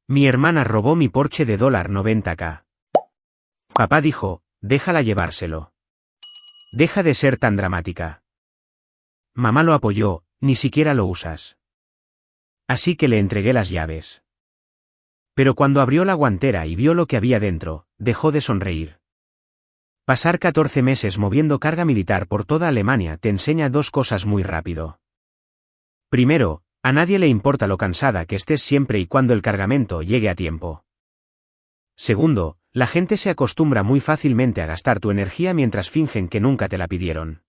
Mi hermana robó mi Porsche de $90K. Papá dijo, déjala llevárselo. Deja de ser tan dramática. Mamá lo apoyó, ni siquiera lo usas. Así que le entregué las llaves. Pero cuando abrió la guantera y vio lo que había dentro, dejó de sonreír. Pasar 14 meses moviendo carga militar por toda Alemania te enseña dos cosas muy rápido. Primero, a nadie le importa lo cansada que estés siempre y cuando el cargamento llegue a tiempo. Segundo, la gente se acostumbra muy fácilmente a gastar tu energía mientras fingen que nunca te la pidieron.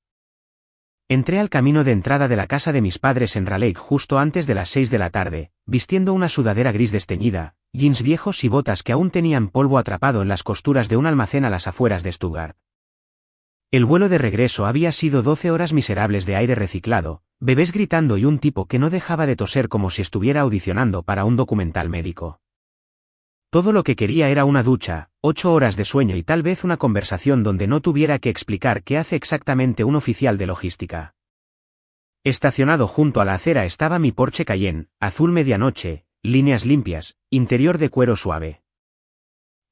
Entré al camino de entrada de la casa de mis padres en Raleigh justo antes de las 6 de la tarde, vistiendo una sudadera gris desteñida, jeans viejos y botas que aún tenían polvo atrapado en las costuras de un almacén a las afueras de Stuttgart. El vuelo de regreso había sido 12 horas miserables de aire reciclado, bebés gritando y un tipo que no dejaba de toser como si estuviera audicionando para un documental médico. Todo lo que quería era una ducha, 8 horas de sueño y tal vez una conversación donde no tuviera que explicar qué hace exactamente un oficial de logística. Estacionado junto a la acera estaba mi Porsche Cayenne, azul medianoche, líneas limpias, interior de cuero suave.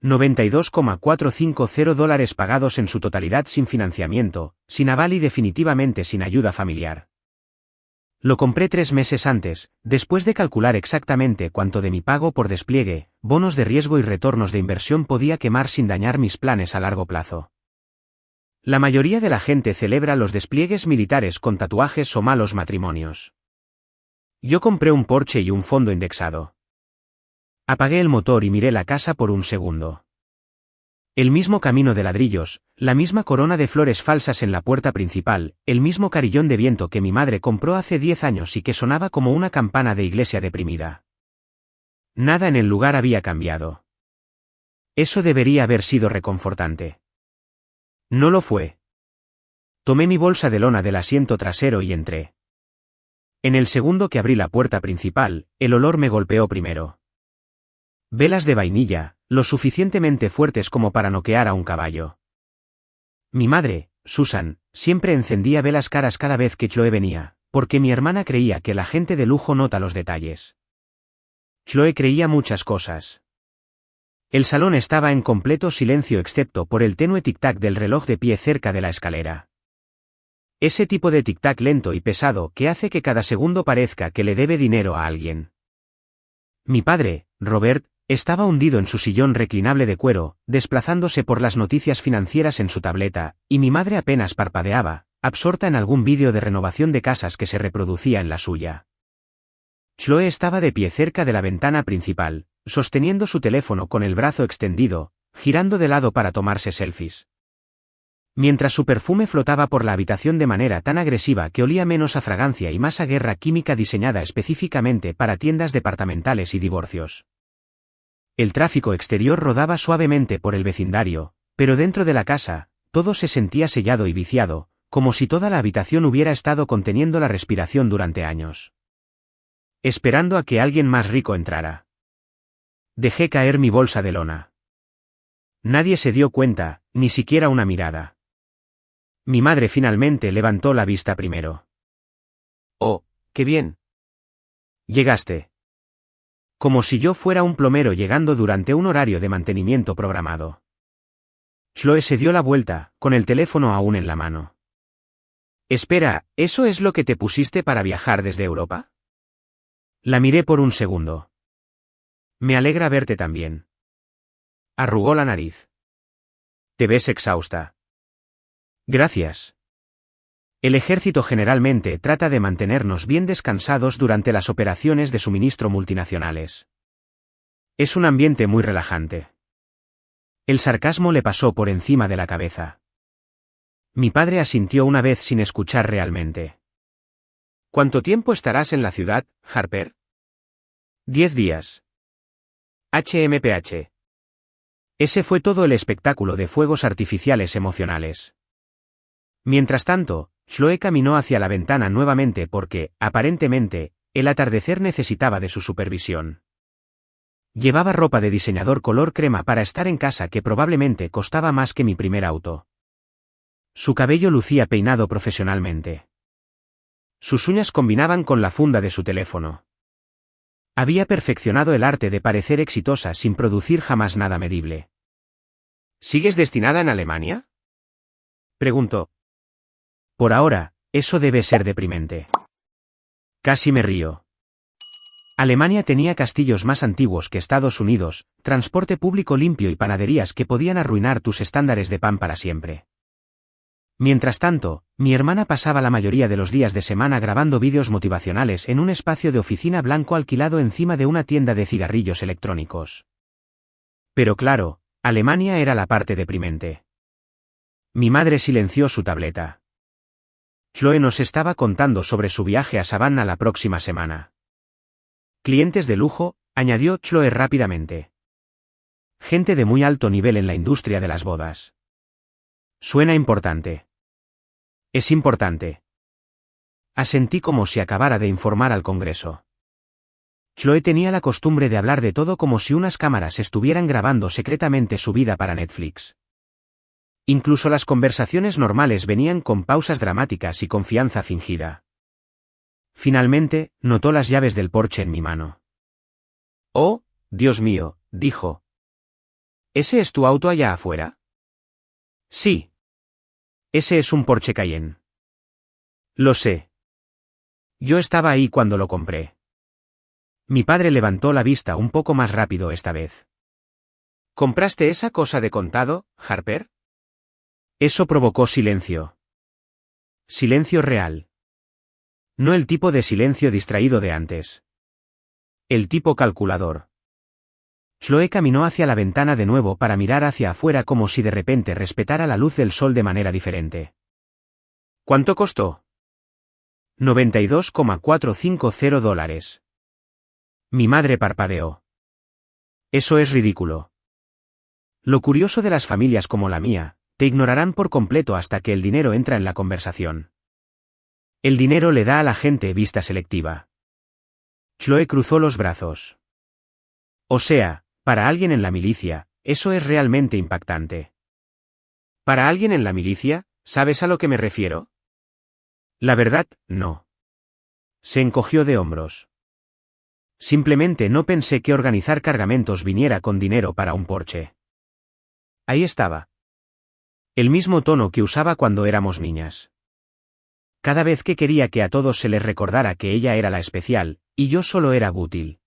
$92,450 pagados en su totalidad sin financiamiento, sin aval y definitivamente sin ayuda familiar. Lo compré 3 meses antes, después de calcular exactamente cuánto de mi pago por despliegue, bonos de riesgo y retornos de inversión podía quemar sin dañar mis planes a largo plazo. La mayoría de la gente celebra los despliegues militares con tatuajes o malos matrimonios. Yo compré un Porsche y un fondo indexado. Apagué el motor y miré la casa por un segundo. El mismo camino de ladrillos, la misma corona de flores falsas en la puerta principal, el mismo carillón de viento que mi madre compró hace 10 años y que sonaba como una campana de iglesia deprimida. Nada en el lugar había cambiado. Eso debería haber sido reconfortante. No lo fue. Tomé mi bolsa de lona del asiento trasero y entré. En el segundo que abrí la puerta principal, el olor me golpeó primero. Velas de vainilla, lo suficientemente fuertes como para noquear a un caballo. Mi madre, Susan, siempre encendía velas caras cada vez que Chloe venía, porque mi hermana creía que la gente de lujo nota los detalles. Chloe creía muchas cosas. El salón estaba en completo silencio excepto por el tenue tic-tac del reloj de pie cerca de la escalera. Ese tipo de tic-tac lento y pesado que hace que cada segundo parezca que le debe dinero a alguien. Mi padre, Robert, estaba hundido en su sillón reclinable de cuero, desplazándose por las noticias financieras en su tableta, y mi madre apenas parpadeaba, absorta en algún vídeo de renovación de casas que se reproducía en la suya. Chloe estaba de pie cerca de la ventana principal, sosteniendo su teléfono con el brazo extendido, girando de lado para tomarse selfies. Mientras su perfume flotaba por la habitación de manera tan agresiva que olía menos a fragancia y más a guerra química diseñada específicamente para tiendas departamentales y divorcios. El tráfico exterior rodaba suavemente por el vecindario, pero dentro de la casa, todo se sentía sellado y viciado, como si toda la habitación hubiera estado conteniendo la respiración durante años. Esperando a que alguien más rico entrara. Dejé caer mi bolsa de lona. Nadie se dio cuenta, ni siquiera una mirada. Mi madre finalmente levantó la vista primero. «Oh, qué bien. Llegaste». Como si yo fuera un plomero llegando durante un horario de mantenimiento programado. Chloe se dio la vuelta, con el teléfono aún en la mano. «Espera, ¿eso es lo que te pusiste para viajar desde Europa?» La miré por un segundo. «Me alegra verte también». Arrugó la nariz. «Te ves exhausta». «Gracias». El ejército generalmente trata de mantenernos bien descansados durante las operaciones de suministro multinacionales. Es un ambiente muy relajante. El sarcasmo le pasó por encima de la cabeza. Mi padre asintió una vez sin escuchar realmente. «¿Cuánto tiempo estarás en la ciudad, Harper?» 10 días. HMPH. Ese fue todo el espectáculo de fuegos artificiales emocionales. Mientras tanto, Chloe caminó hacia la ventana nuevamente porque, aparentemente, el atardecer necesitaba de su supervisión. Llevaba ropa de diseñador color crema para estar en casa que probablemente costaba más que mi primer auto. Su cabello lucía peinado profesionalmente. Sus uñas combinaban con la funda de su teléfono. Había perfeccionado el arte de parecer exitosa sin producir jamás nada medible. ¿Sigues destinada en Alemania?, preguntó. Por ahora, eso debe ser deprimente. Casi me río. Alemania tenía castillos más antiguos que Estados Unidos, transporte público limpio y panaderías que podían arruinar tus estándares de pan para siempre. Mientras tanto, mi hermana pasaba la mayoría de los días de semana grabando vídeos motivacionales en un espacio de oficina blanco alquilado encima de una tienda de cigarrillos electrónicos. Pero claro, Alemania era la parte deprimente. Mi madre silenció su tableta. Chloe nos estaba contando sobre su viaje a Savannah la próxima semana. Clientes de lujo, añadió Chloe rápidamente. Gente de muy alto nivel en la industria de las bodas. Suena importante. Es importante. Asentí como si acabara de informar al Congreso. Chloe tenía la costumbre de hablar de todo como si unas cámaras estuvieran grabando secretamente su vida para Netflix. Incluso las conversaciones normales venían con pausas dramáticas y confianza fingida. Finalmente, notó las llaves del Porsche en mi mano. «Oh, Dios mío», dijo. «¿Ese es tu auto allá afuera?» «Sí. Ese es un Porsche Cayenne». «Lo sé. Yo estaba ahí cuando lo compré». Mi padre levantó la vista un poco más rápido esta vez. «¿Compraste esa cosa de contado, Harper?» Eso provocó silencio. Silencio real. No el tipo de silencio distraído de antes. El tipo calculador. Chloe caminó hacia la ventana de nuevo para mirar hacia afuera como si de repente respetara la luz del sol de manera diferente. ¿Cuánto costó? $92,450. Mi madre parpadeó. Eso es ridículo. Lo curioso de las familias como la mía, te ignorarán por completo hasta que el dinero entra en la conversación. El dinero le da a la gente vista selectiva. Chloe cruzó los brazos. O sea, para alguien en la milicia, eso es realmente impactante. ¿Para alguien en la milicia? ¿Sabes a lo que me refiero? La verdad, no. Se encogió de hombros. Simplemente no pensé que organizar cargamentos viniera con dinero para un Porsche. Ahí estaba. El mismo tono que usaba cuando éramos niñas. Cada vez que quería que a todos se les recordara que ella era la especial, y yo solo era útil.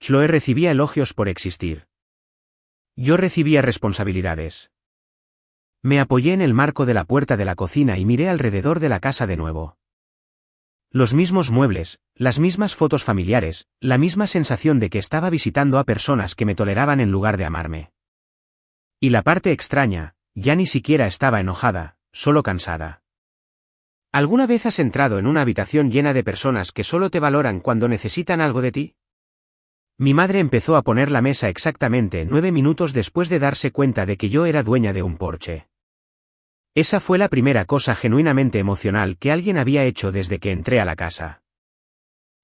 Chloe recibía elogios por existir. Yo recibía responsabilidades. Me apoyé en el marco de la puerta de la cocina y miré alrededor de la casa de nuevo. Los mismos muebles, las mismas fotos familiares, la misma sensación de que estaba visitando a personas que me toleraban en lugar de amarme. Y la parte extraña, ya ni siquiera estaba enojada, solo cansada. ¿Alguna vez has entrado en una habitación llena de personas que solo te valoran cuando necesitan algo de ti? Mi madre empezó a poner la mesa exactamente 9 minutos después de darse cuenta de que yo era dueña de un Porsche. Esa fue la primera cosa genuinamente emocional que alguien había hecho desde que entré a la casa.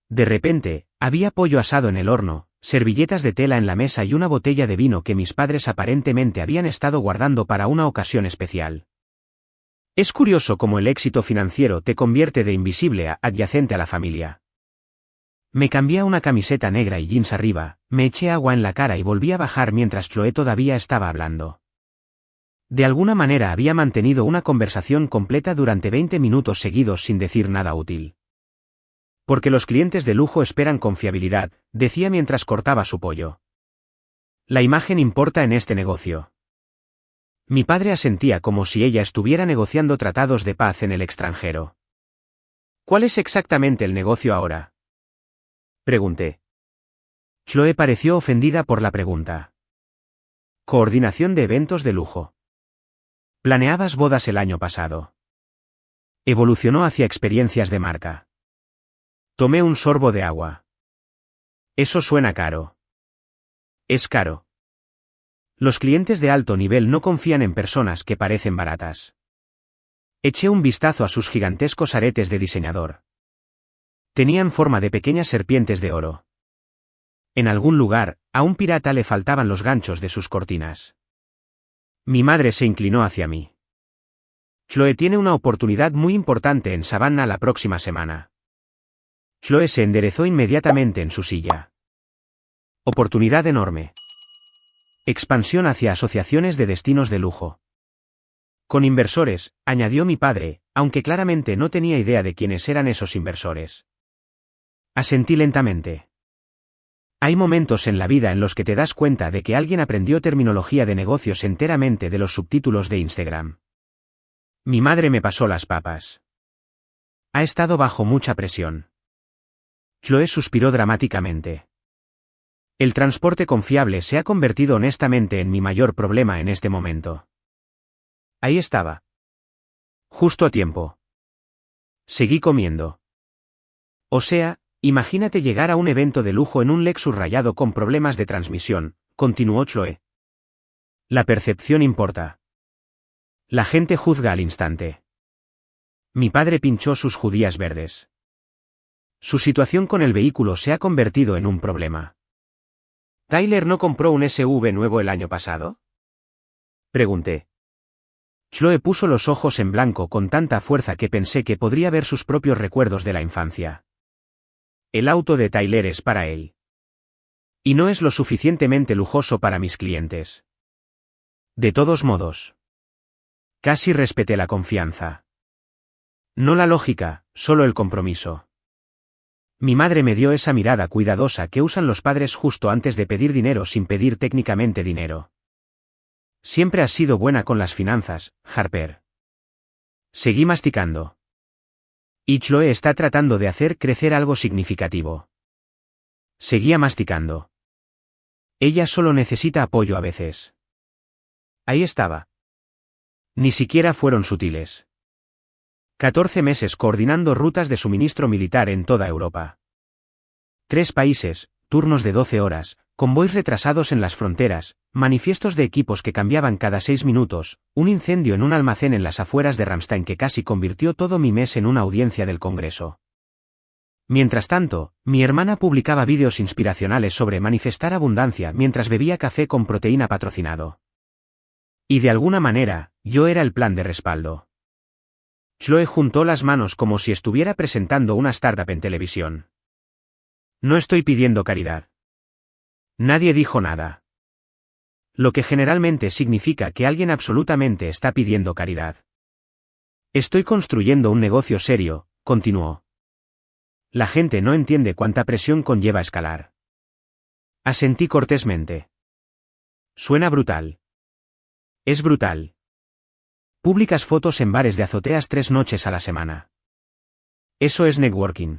De repente, había pollo asado en el horno, servilletas de tela en la mesa y una botella de vino que mis padres aparentemente habían estado guardando para una ocasión especial. Es curioso cómo el éxito financiero te convierte de invisible a adyacente a la familia. Me cambié a una camiseta negra y jeans arriba, me eché agua en la cara y volví a bajar mientras Chloe todavía estaba hablando. De alguna manera había mantenido una conversación completa durante 20 minutos seguidos sin decir nada útil. Porque los clientes de lujo esperan confiabilidad, decía mientras cortaba su pollo. La imagen importa en este negocio. Mi padre asentía como si ella estuviera negociando tratados de paz en el extranjero. ¿Cuál es exactamente el negocio ahora?, pregunté. Chloe pareció ofendida por la pregunta. Coordinación de eventos de lujo. Planeabas bodas el año pasado. Evolucionó hacia experiencias de marca. Tomé un sorbo de agua. Eso suena caro. Es caro. Los clientes de alto nivel no confían en personas que parecen baratas. Eché un vistazo a sus gigantescos aretes de diseñador. Tenían forma de pequeñas serpientes de oro. En algún lugar, a un pirata le faltaban los ganchos de sus cortinas. Mi madre se inclinó hacia mí. Chloe tiene una oportunidad muy importante en Savannah la próxima semana. Chloe se enderezó inmediatamente en su silla. Oportunidad enorme. Expansión hacia asociaciones de destinos de lujo. Con inversores, añadió mi padre, aunque claramente no tenía idea de quiénes eran esos inversores. Asentí lentamente. Hay momentos en la vida en los que te das cuenta de que alguien aprendió terminología de negocios enteramente de los subtítulos de Instagram. Mi madre me pasó las papas. Ha estado bajo mucha presión. Chloe suspiró dramáticamente. El transporte confiable se ha convertido honestamente en mi mayor problema en este momento. Ahí estaba. Justo a tiempo. Seguí comiendo. O sea, imagínate llegar a un evento de lujo en un Lexus rayado con problemas de transmisión, continuó Chloe. La percepción importa. La gente juzga al instante. Mi padre pinchó sus judías verdes. Su situación con el vehículo se ha convertido en un problema. ¿Tyler no compró un SUV nuevo el año pasado? Pregunté. Chloe puso los ojos en blanco con tanta fuerza que pensé que podría ver sus propios recuerdos de la infancia. El auto de Tyler es para él. Y no es lo suficientemente lujoso para mis clientes. De todos modos. Casi respeté la confianza. No la lógica, solo el compromiso. Mi madre me dio esa mirada cuidadosa que usan los padres justo antes de pedir dinero sin pedir técnicamente dinero. Siempre has sido buena con las finanzas, Harper. Seguí masticando. Y Chloe está tratando de hacer crecer algo significativo. Seguía masticando. Ella solo necesita apoyo a veces. Ahí estaba. Ni siquiera fueron sutiles. 14 meses coordinando rutas de suministro militar en toda Europa. 3 países, turnos de 12 horas, convoys retrasados en las fronteras, manifiestos de equipos que cambiaban cada 6 minutos, un incendio en un almacén en las afueras de Ramstein que casi convirtió todo mi mes en una audiencia del Congreso. Mientras tanto, mi hermana publicaba vídeos inspiracionales sobre manifestar abundancia mientras bebía café con proteína patrocinado. Y de alguna manera, yo era el plan de respaldo. Chloe juntó las manos como si estuviera presentando una startup en televisión. No estoy pidiendo caridad. Nadie dijo nada. Lo que generalmente significa que alguien absolutamente está pidiendo caridad. Estoy construyendo un negocio serio, continuó. La gente no entiende cuánta presión conlleva escalar. Asentí cortésmente. Suena brutal. Es brutal. Publicas fotos en bares de azoteas 3 noches a la semana. Eso es networking.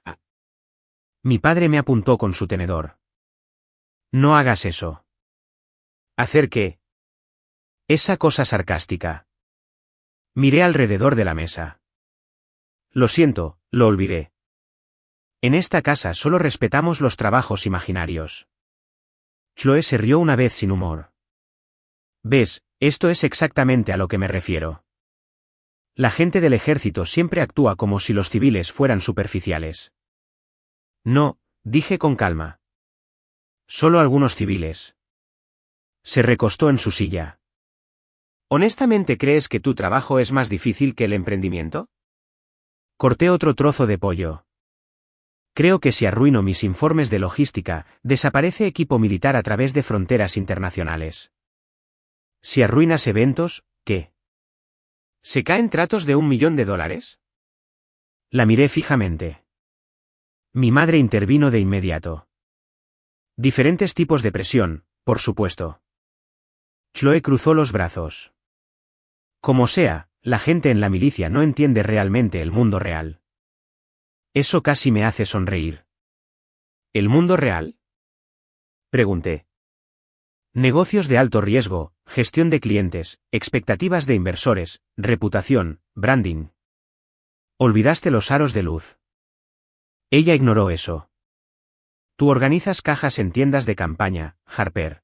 Ah. Mi padre me apuntó con su tenedor. No hagas eso. ¿Hacer qué? Esa cosa sarcástica. Miré alrededor de la mesa. Lo siento, lo olvidé. En esta casa solo respetamos los trabajos imaginarios. Chloe se rió una vez sin humor. ¿Ves? Esto es exactamente a lo que me refiero. La gente del ejército siempre actúa como si los civiles fueran superficiales. No, dije con calma. Solo algunos civiles. Se recostó en su silla. ¿Honestamente crees que tu trabajo es más difícil que el emprendimiento? Corté otro trozo de pollo. Creo que si arruino mis informes de logística, desaparece equipo militar a través de fronteras internacionales. Si arruinas eventos, ¿qué? ¿Se caen tratos de $1 millón? La miré fijamente. Mi madre intervino de inmediato. Diferentes tipos de presión, por supuesto. Chloe cruzó los brazos. Como sea, la gente en la milicia no entiende realmente el mundo real. Eso casi me hace sonreír. ¿El mundo real? Pregunté. Negocios de alto riesgo, gestión de clientes, expectativas de inversores, reputación, branding. Olvidaste los aros de luz. Ella ignoró eso. Tú organizas cajas en tiendas de campaña, Harper.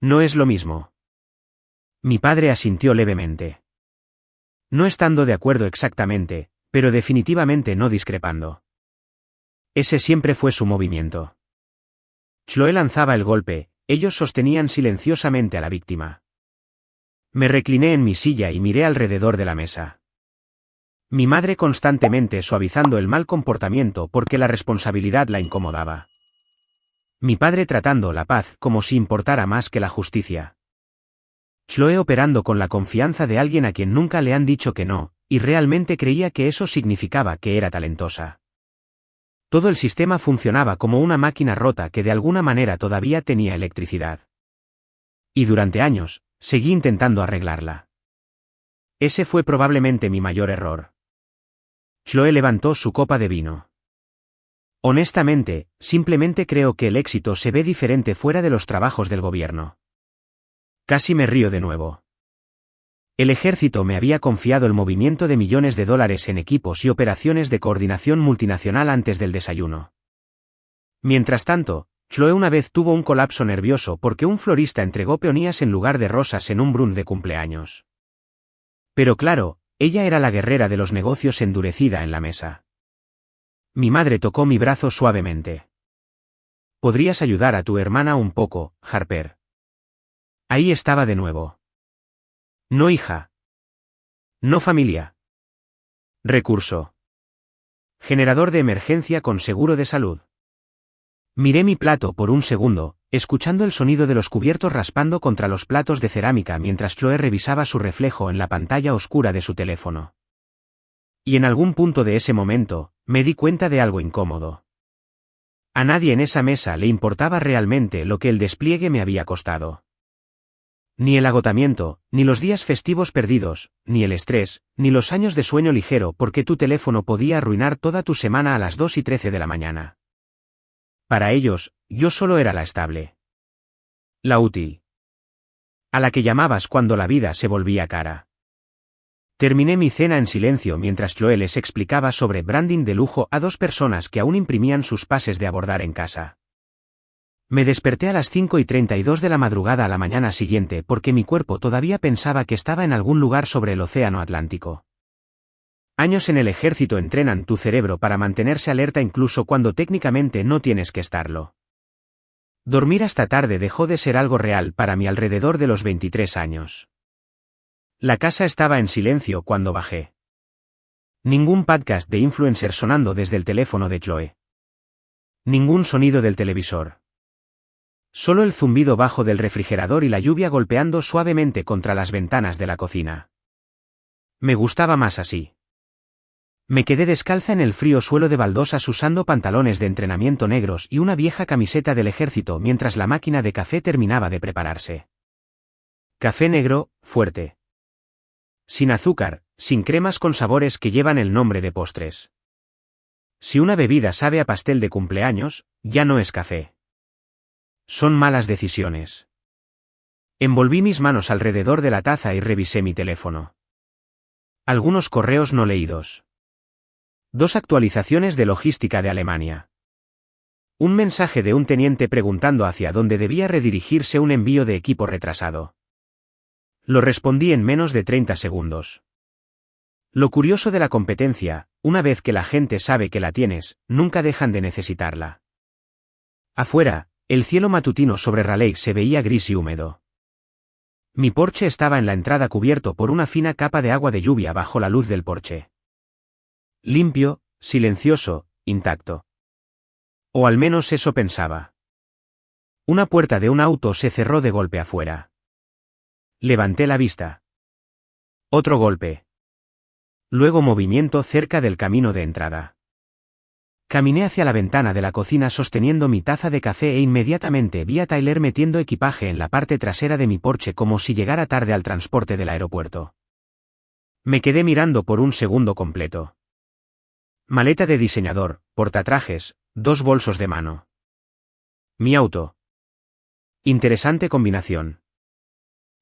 No es lo mismo. Mi padre asintió levemente. No estando de acuerdo exactamente, pero definitivamente no discrepando. Ese siempre fue su movimiento. Chloe lanzaba el golpe. Ellos sostenían silenciosamente a la víctima. Me recliné en mi silla y miré alrededor de la mesa. Mi madre constantemente suavizando el mal comportamiento porque la responsabilidad la incomodaba. Mi padre tratando la paz como si importara más que la justicia. Chloe operando con la confianza de alguien a quien nunca le han dicho que no, y realmente creía que eso significaba que era talentosa. Todo el sistema funcionaba como una máquina rota que de alguna manera todavía tenía electricidad. Y durante años, seguí intentando arreglarla. Ese fue probablemente mi mayor error. Chloe levantó su copa de vino. Honestamente, simplemente creo que el éxito se ve diferente fuera de los trabajos del gobierno. Casi me río de nuevo. El ejército me había confiado el movimiento de millones de dólares en equipos y operaciones de coordinación multinacional antes del desayuno. Mientras tanto, Chloe una vez tuvo un colapso nervioso porque un florista entregó peonías en lugar de rosas en un brunch de cumpleaños. Pero claro, ella era la guerrera de los negocios endurecida en la mesa. Mi madre tocó mi brazo suavemente. ¿Podrías ayudar a tu hermana un poco, Harper? Ahí estaba de nuevo. No, hija. No, familia. Recurso. Generador de emergencia con seguro de salud. Miré mi plato por un segundo, escuchando el sonido de los cubiertos raspando contra los platos de cerámica mientras Chloe revisaba su reflejo en la pantalla oscura de su teléfono. Y en algún punto de ese momento, me di cuenta de algo incómodo. A nadie en esa mesa le importaba realmente lo que el despliegue me había costado. Ni el agotamiento, ni los días festivos perdidos, ni el estrés, ni los años de sueño ligero porque tu teléfono podía arruinar toda tu semana a las 2:13 de la mañana. Para ellos, yo solo era la estable. La útil. A la que llamabas cuando la vida se volvía cara. Terminé mi cena en silencio mientras Chloe les explicaba sobre branding de lujo a dos personas que aún imprimían sus pases de abordar en casa. Me desperté a las 5:32 de la madrugada a la mañana siguiente porque mi cuerpo todavía pensaba que estaba en algún lugar sobre el océano Atlántico. Años en el ejército entrenan tu cerebro para mantenerse alerta incluso cuando técnicamente no tienes que estarlo. Dormir hasta tarde dejó de ser algo real para mí alrededor de los 23 años. La casa estaba en silencio cuando bajé. Ningún podcast de influencer sonando desde el teléfono de Chloe. Ningún sonido del televisor. Solo el zumbido bajo del refrigerador y la lluvia golpeando suavemente contra las ventanas de la cocina. Me gustaba más así. Me quedé descalza en el frío suelo de baldosas usando pantalones de entrenamiento negros y una vieja camiseta del ejército mientras la máquina de café terminaba de prepararse. Café negro, fuerte. Sin azúcar, sin cremas con sabores que llevan el nombre de postres. Si una bebida sabe a pastel de cumpleaños, ya no es café. Son malas decisiones. Envolví mis manos alrededor de la taza y revisé mi teléfono. Algunos correos no leídos. 2 actualizaciones de logística de Alemania. Un mensaje de un teniente preguntando hacia dónde debía redirigirse un envío de equipo retrasado. Lo respondí en menos de 30 segundos. Lo curioso de la competencia, una vez que la gente sabe que la tienes, nunca dejan de necesitarla. Afuera, el cielo matutino sobre Raleigh se veía gris y húmedo. Mi porche estaba en la entrada cubierto por una fina capa de agua de lluvia bajo la luz del porche. Limpio, silencioso, intacto. O al menos eso pensaba. Una puerta de un auto se cerró de golpe afuera. Levanté la vista. Otro golpe. Luego movimiento cerca del camino de entrada. Caminé hacia la ventana de la cocina sosteniendo mi taza de café e inmediatamente vi a Tyler metiendo equipaje en la parte trasera de mi porche como si llegara tarde al transporte del aeropuerto. Me quedé mirando por un segundo completo. Maleta de diseñador, portatrajes, 2 bolsos de mano. Mi auto. Interesante combinación.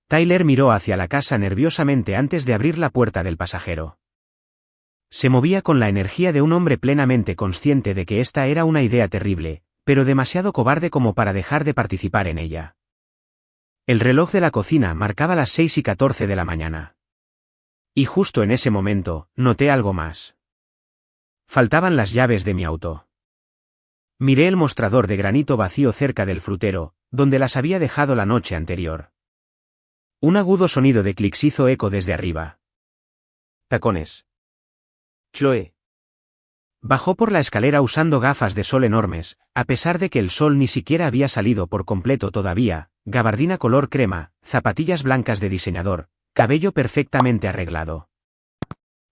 Tyler miró hacia la casa nerviosamente antes de abrir la puerta del pasajero. Se movía con la energía de un hombre plenamente consciente de que esta era una idea terrible, pero demasiado cobarde como para dejar de participar en ella. El reloj de la cocina marcaba las 6:14 de la mañana. Y justo en ese momento, noté algo más. Faltaban las llaves de mi auto. Miré el mostrador de granito vacío cerca del frutero, donde las había dejado la noche anterior. Un agudo sonido de clics hizo eco desde arriba. Tacones. Chloe. Bajó por la escalera usando gafas de sol enormes, a pesar de que el sol ni siquiera había salido por completo todavía, gabardina color crema, zapatillas blancas de diseñador, cabello perfectamente arreglado.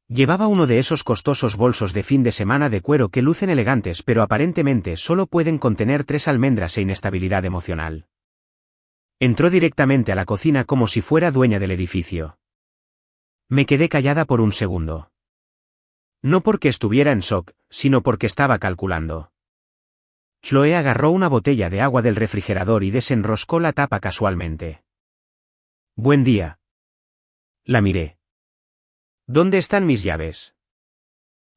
Llevaba uno de esos costosos bolsos de fin de semana de cuero que lucen elegantes pero aparentemente solo pueden contener 3 almendras e inestabilidad emocional. Entró directamente a la cocina como si fuera dueña del edificio. Me quedé callada por un segundo. No porque estuviera en shock, sino porque estaba calculando. Chloe agarró una botella de agua del refrigerador y desenroscó la tapa casualmente. Buen día. La miré. ¿Dónde están mis llaves?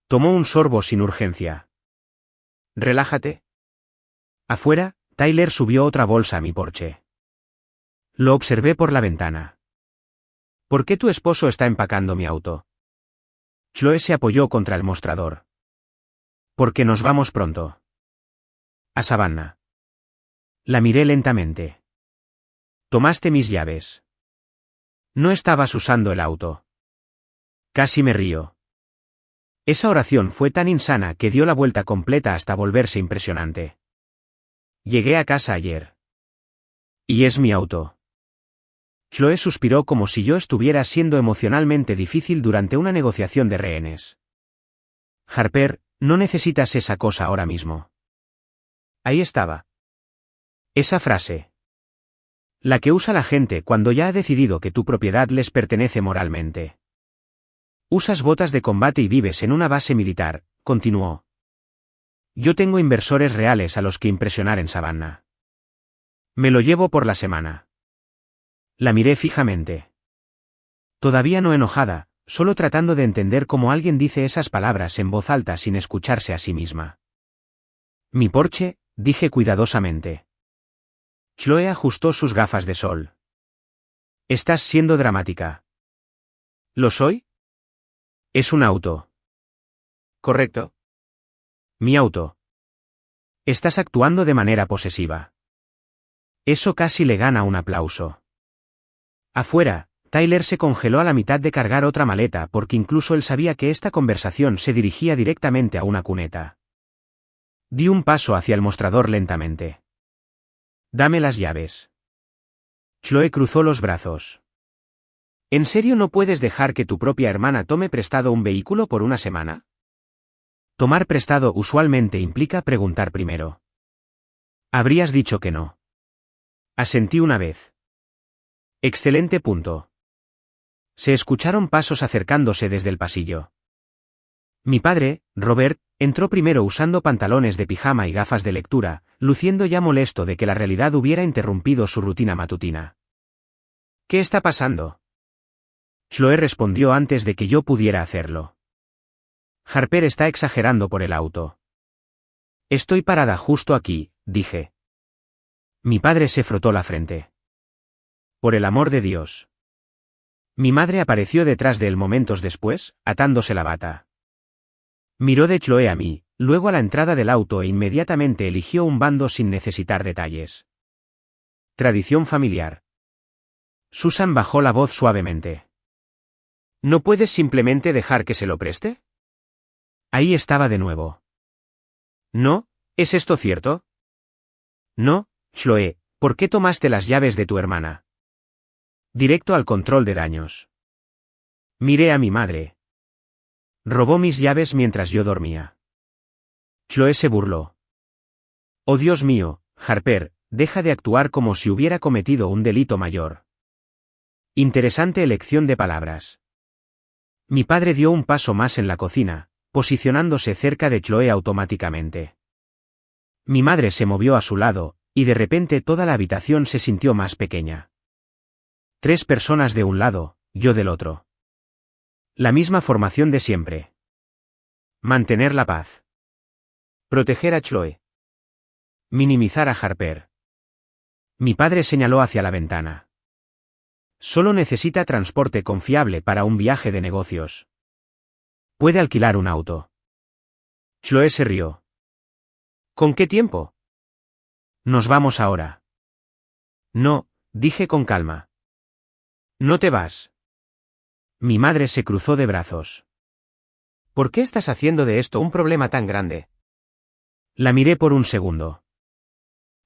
Tomó un sorbo sin urgencia. Relájate. Afuera, Tyler subió otra bolsa a mi porche. Lo observé por la ventana. ¿Por qué tu esposo está empacando mi auto? Chloe se apoyó contra el mostrador. Porque nos vamos pronto. A Savannah. La miré lentamente. Tomaste mis llaves. No estabas usando el auto. Casi me río. Esa oración fue tan insana que dio la vuelta completa hasta volverse impresionante. Llegué a casa ayer. Y es mi auto. Chloe suspiró como si yo estuviera siendo emocionalmente difícil durante una negociación de rehenes. Harper, no necesitas esa cosa ahora mismo. Ahí estaba. Esa frase. La que usa la gente cuando ya ha decidido que tu propiedad les pertenece moralmente. Usas botas de combate y vives en una base militar, continuó. Yo tengo inversores reales a los que impresionar en Savannah. Me lo llevo por la semana. La miré fijamente. Todavía no enojada, solo tratando de entender cómo alguien dice esas palabras en voz alta sin escucharse a sí misma. Mi porche, dije cuidadosamente. Chloe ajustó sus gafas de sol. Estás siendo dramática. ¿Lo soy? Es un auto. Correcto. Mi auto. Estás actuando de manera posesiva. Eso casi le gana un aplauso. Afuera, Tyler se congeló a la mitad de cargar otra maleta porque incluso él sabía que esta conversación se dirigía directamente a una cuneta. Di un paso hacia el mostrador lentamente. Dame las llaves. Chloe cruzó los brazos. ¿En serio no puedes dejar que tu propia hermana tome prestado un vehículo por una semana? Tomar prestado usualmente implica preguntar primero. Habrías dicho que no. Asentí una vez. Excelente punto. Se escucharon pasos acercándose desde el pasillo. Mi padre, Robert, entró primero usando pantalones de pijama y gafas de lectura, luciendo ya molesto de que la realidad hubiera interrumpido su rutina matutina. ¿Qué está pasando? Chloe respondió antes de que yo pudiera hacerlo. Harper está exagerando por el auto. Estoy parada justo aquí, dije. Mi padre se frotó la frente. Por el amor de Dios. Mi madre apareció detrás de él momentos después, atándose la bata. Miró de Chloe a mí, luego a la entrada del auto e inmediatamente eligió un bando sin necesitar detalles. Tradición familiar. Susan bajó la voz suavemente. ¿No puedes simplemente dejar que se lo preste? Ahí estaba de nuevo. ¿No? ¿Es esto cierto? No, Chloe, ¿por qué tomaste las llaves de tu hermana? Directo al control de daños. Miré a mi madre. Robó mis llaves mientras yo dormía. Chloe se burló. Oh Dios mío, Harper, deja de actuar como si hubiera cometido un delito mayor. Interesante elección de palabras. Mi padre dio un paso más en la cocina, posicionándose cerca de Chloe automáticamente. Mi madre se movió a su lado, y de repente toda la habitación se sintió más pequeña. 3 personas de un lado, yo del otro. La misma formación de siempre. Mantener la paz. Proteger a Chloe. Minimizar a Harper. Mi padre señaló hacia la ventana. Solo necesita transporte confiable para un viaje de negocios. Puede alquilar un auto. Chloe se rió. ¿Con qué tiempo? Nos vamos ahora. No, dije con calma. No te vas. Mi madre se cruzó de brazos. ¿Por qué estás haciendo de esto un problema tan grande? La miré por un segundo.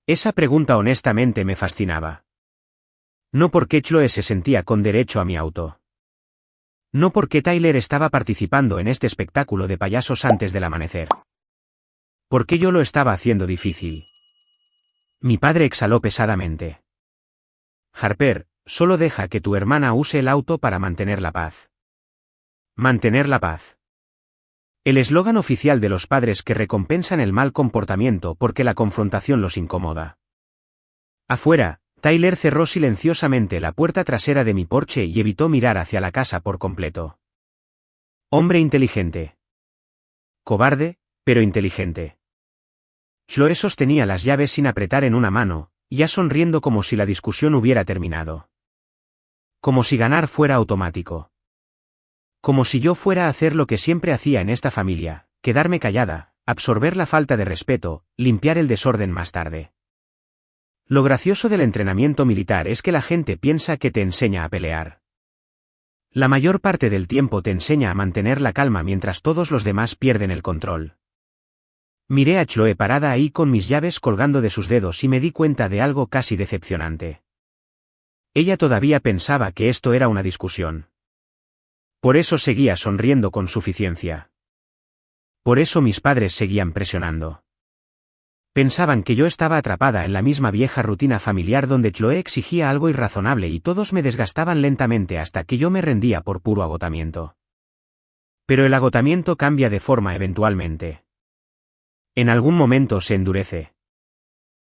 Esa pregunta honestamente me fascinaba. No porque Chloe se sentía con derecho a mi auto. No porque Tyler estaba participando en este espectáculo de payasos antes del amanecer. Porque yo lo estaba haciendo difícil. Mi padre exhaló pesadamente. Harper, solo deja que tu hermana use el auto para mantener la paz. Mantener la paz. El eslogan oficial de los padres que recompensan el mal comportamiento porque la confrontación los incomoda. Afuera, Tyler cerró silenciosamente la puerta trasera de mi Porsche y evitó mirar hacia la casa por completo. Hombre inteligente. Cobarde, pero inteligente. Chloe sostenía las llaves sin apretar en una mano, ya sonriendo como si la discusión hubiera terminado. Como si ganar fuera automático. Como si yo fuera a hacer lo que siempre hacía en esta familia, quedarme callada, absorber la falta de respeto, limpiar el desorden más tarde. Lo gracioso del entrenamiento militar es que la gente piensa que te enseña a pelear. La mayor parte del tiempo te enseña a mantener la calma mientras todos los demás pierden el control. Miré a Chloe parada ahí con mis llaves colgando de sus dedos y me di cuenta de algo casi decepcionante. Ella todavía pensaba que esto era una discusión. Por eso seguía sonriendo con suficiencia. Por eso mis padres seguían presionando. Pensaban que yo estaba atrapada en la misma vieja rutina familiar donde Chloe exigía algo irrazonable y todos me desgastaban lentamente hasta que yo me rendía por puro agotamiento. Pero el agotamiento cambia de forma eventualmente. En algún momento se endurece.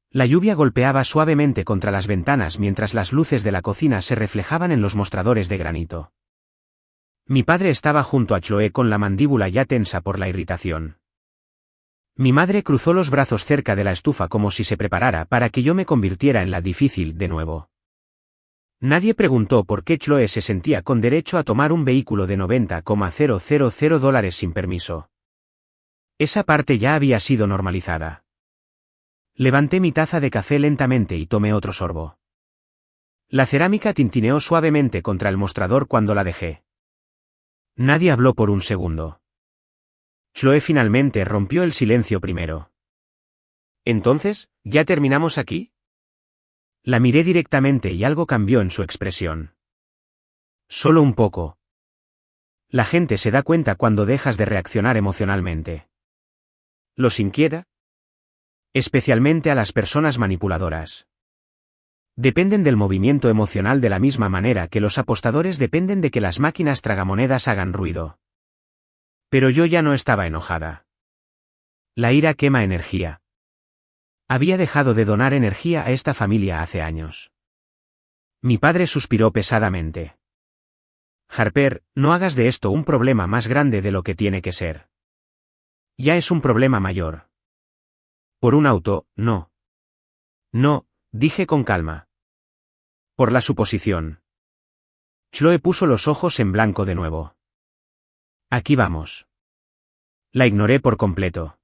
La lluvia golpeaba suavemente contra las ventanas mientras las luces de la cocina se reflejaban en los mostradores de granito. Mi padre estaba junto a Chloe con la mandíbula ya tensa por la irritación. Mi madre cruzó los brazos cerca de la estufa como si se preparara para que yo me convirtiera en la difícil de nuevo. Nadie preguntó por qué Chloe se sentía con derecho a tomar un vehículo de $90,000 sin permiso. Esa parte ya había sido normalizada. Levanté mi taza de café lentamente y tomé otro sorbo. La cerámica tintineó suavemente contra el mostrador cuando la dejé. Nadie habló por un segundo. Chloe finalmente rompió el silencio primero. ¿Entonces, ya terminamos aquí? La miré directamente y algo cambió en su expresión. Solo un poco. La gente se da cuenta cuando dejas de reaccionar emocionalmente. ¿Los inquieta? Especialmente a las personas manipuladoras. Dependen del movimiento emocional de la misma manera que los apostadores dependen de que las máquinas tragamonedas hagan ruido. Pero yo ya no estaba enojada. La ira quema energía. Había dejado de donar energía a esta familia hace años. Mi padre suspiró pesadamente. Harper, no hagas de esto un problema más grande de lo que tiene que ser. Ya es un problema mayor. Por un auto, no. No, dije con calma. Por la suposición. Chloe puso los ojos en blanco de nuevo. Aquí vamos. La ignoré por completo.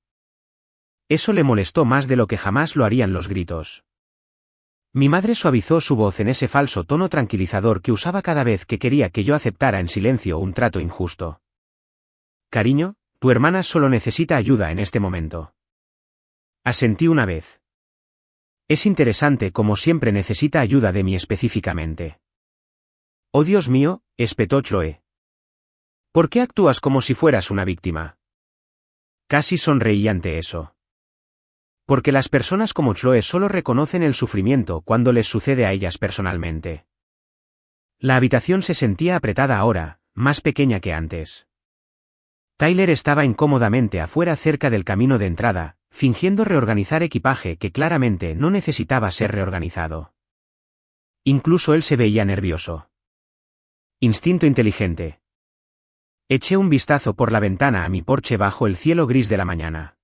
Eso le molestó más de lo que jamás lo harían los gritos. Mi madre suavizó su voz en ese falso tono tranquilizador que usaba cada vez que quería que yo aceptara en silencio un trato injusto. Cariño, tu hermana solo necesita ayuda en este momento. Asentí una vez. Es interesante como siempre necesita ayuda de mí específicamente. Oh Dios mío, espetó Chloe. ¿Por qué actúas como si fueras una víctima? Casi sonreí ante eso. Porque las personas como Chloe solo reconocen el sufrimiento cuando les sucede a ellas personalmente. La habitación se sentía apretada ahora, más pequeña que antes. Tyler estaba incómodamente afuera cerca del camino de entrada, fingiendo reorganizar equipaje que claramente no necesitaba ser reorganizado. Incluso él se veía nervioso. Instinto inteligente. Eché un vistazo por la ventana a mi Porsche bajo el cielo gris de la mañana.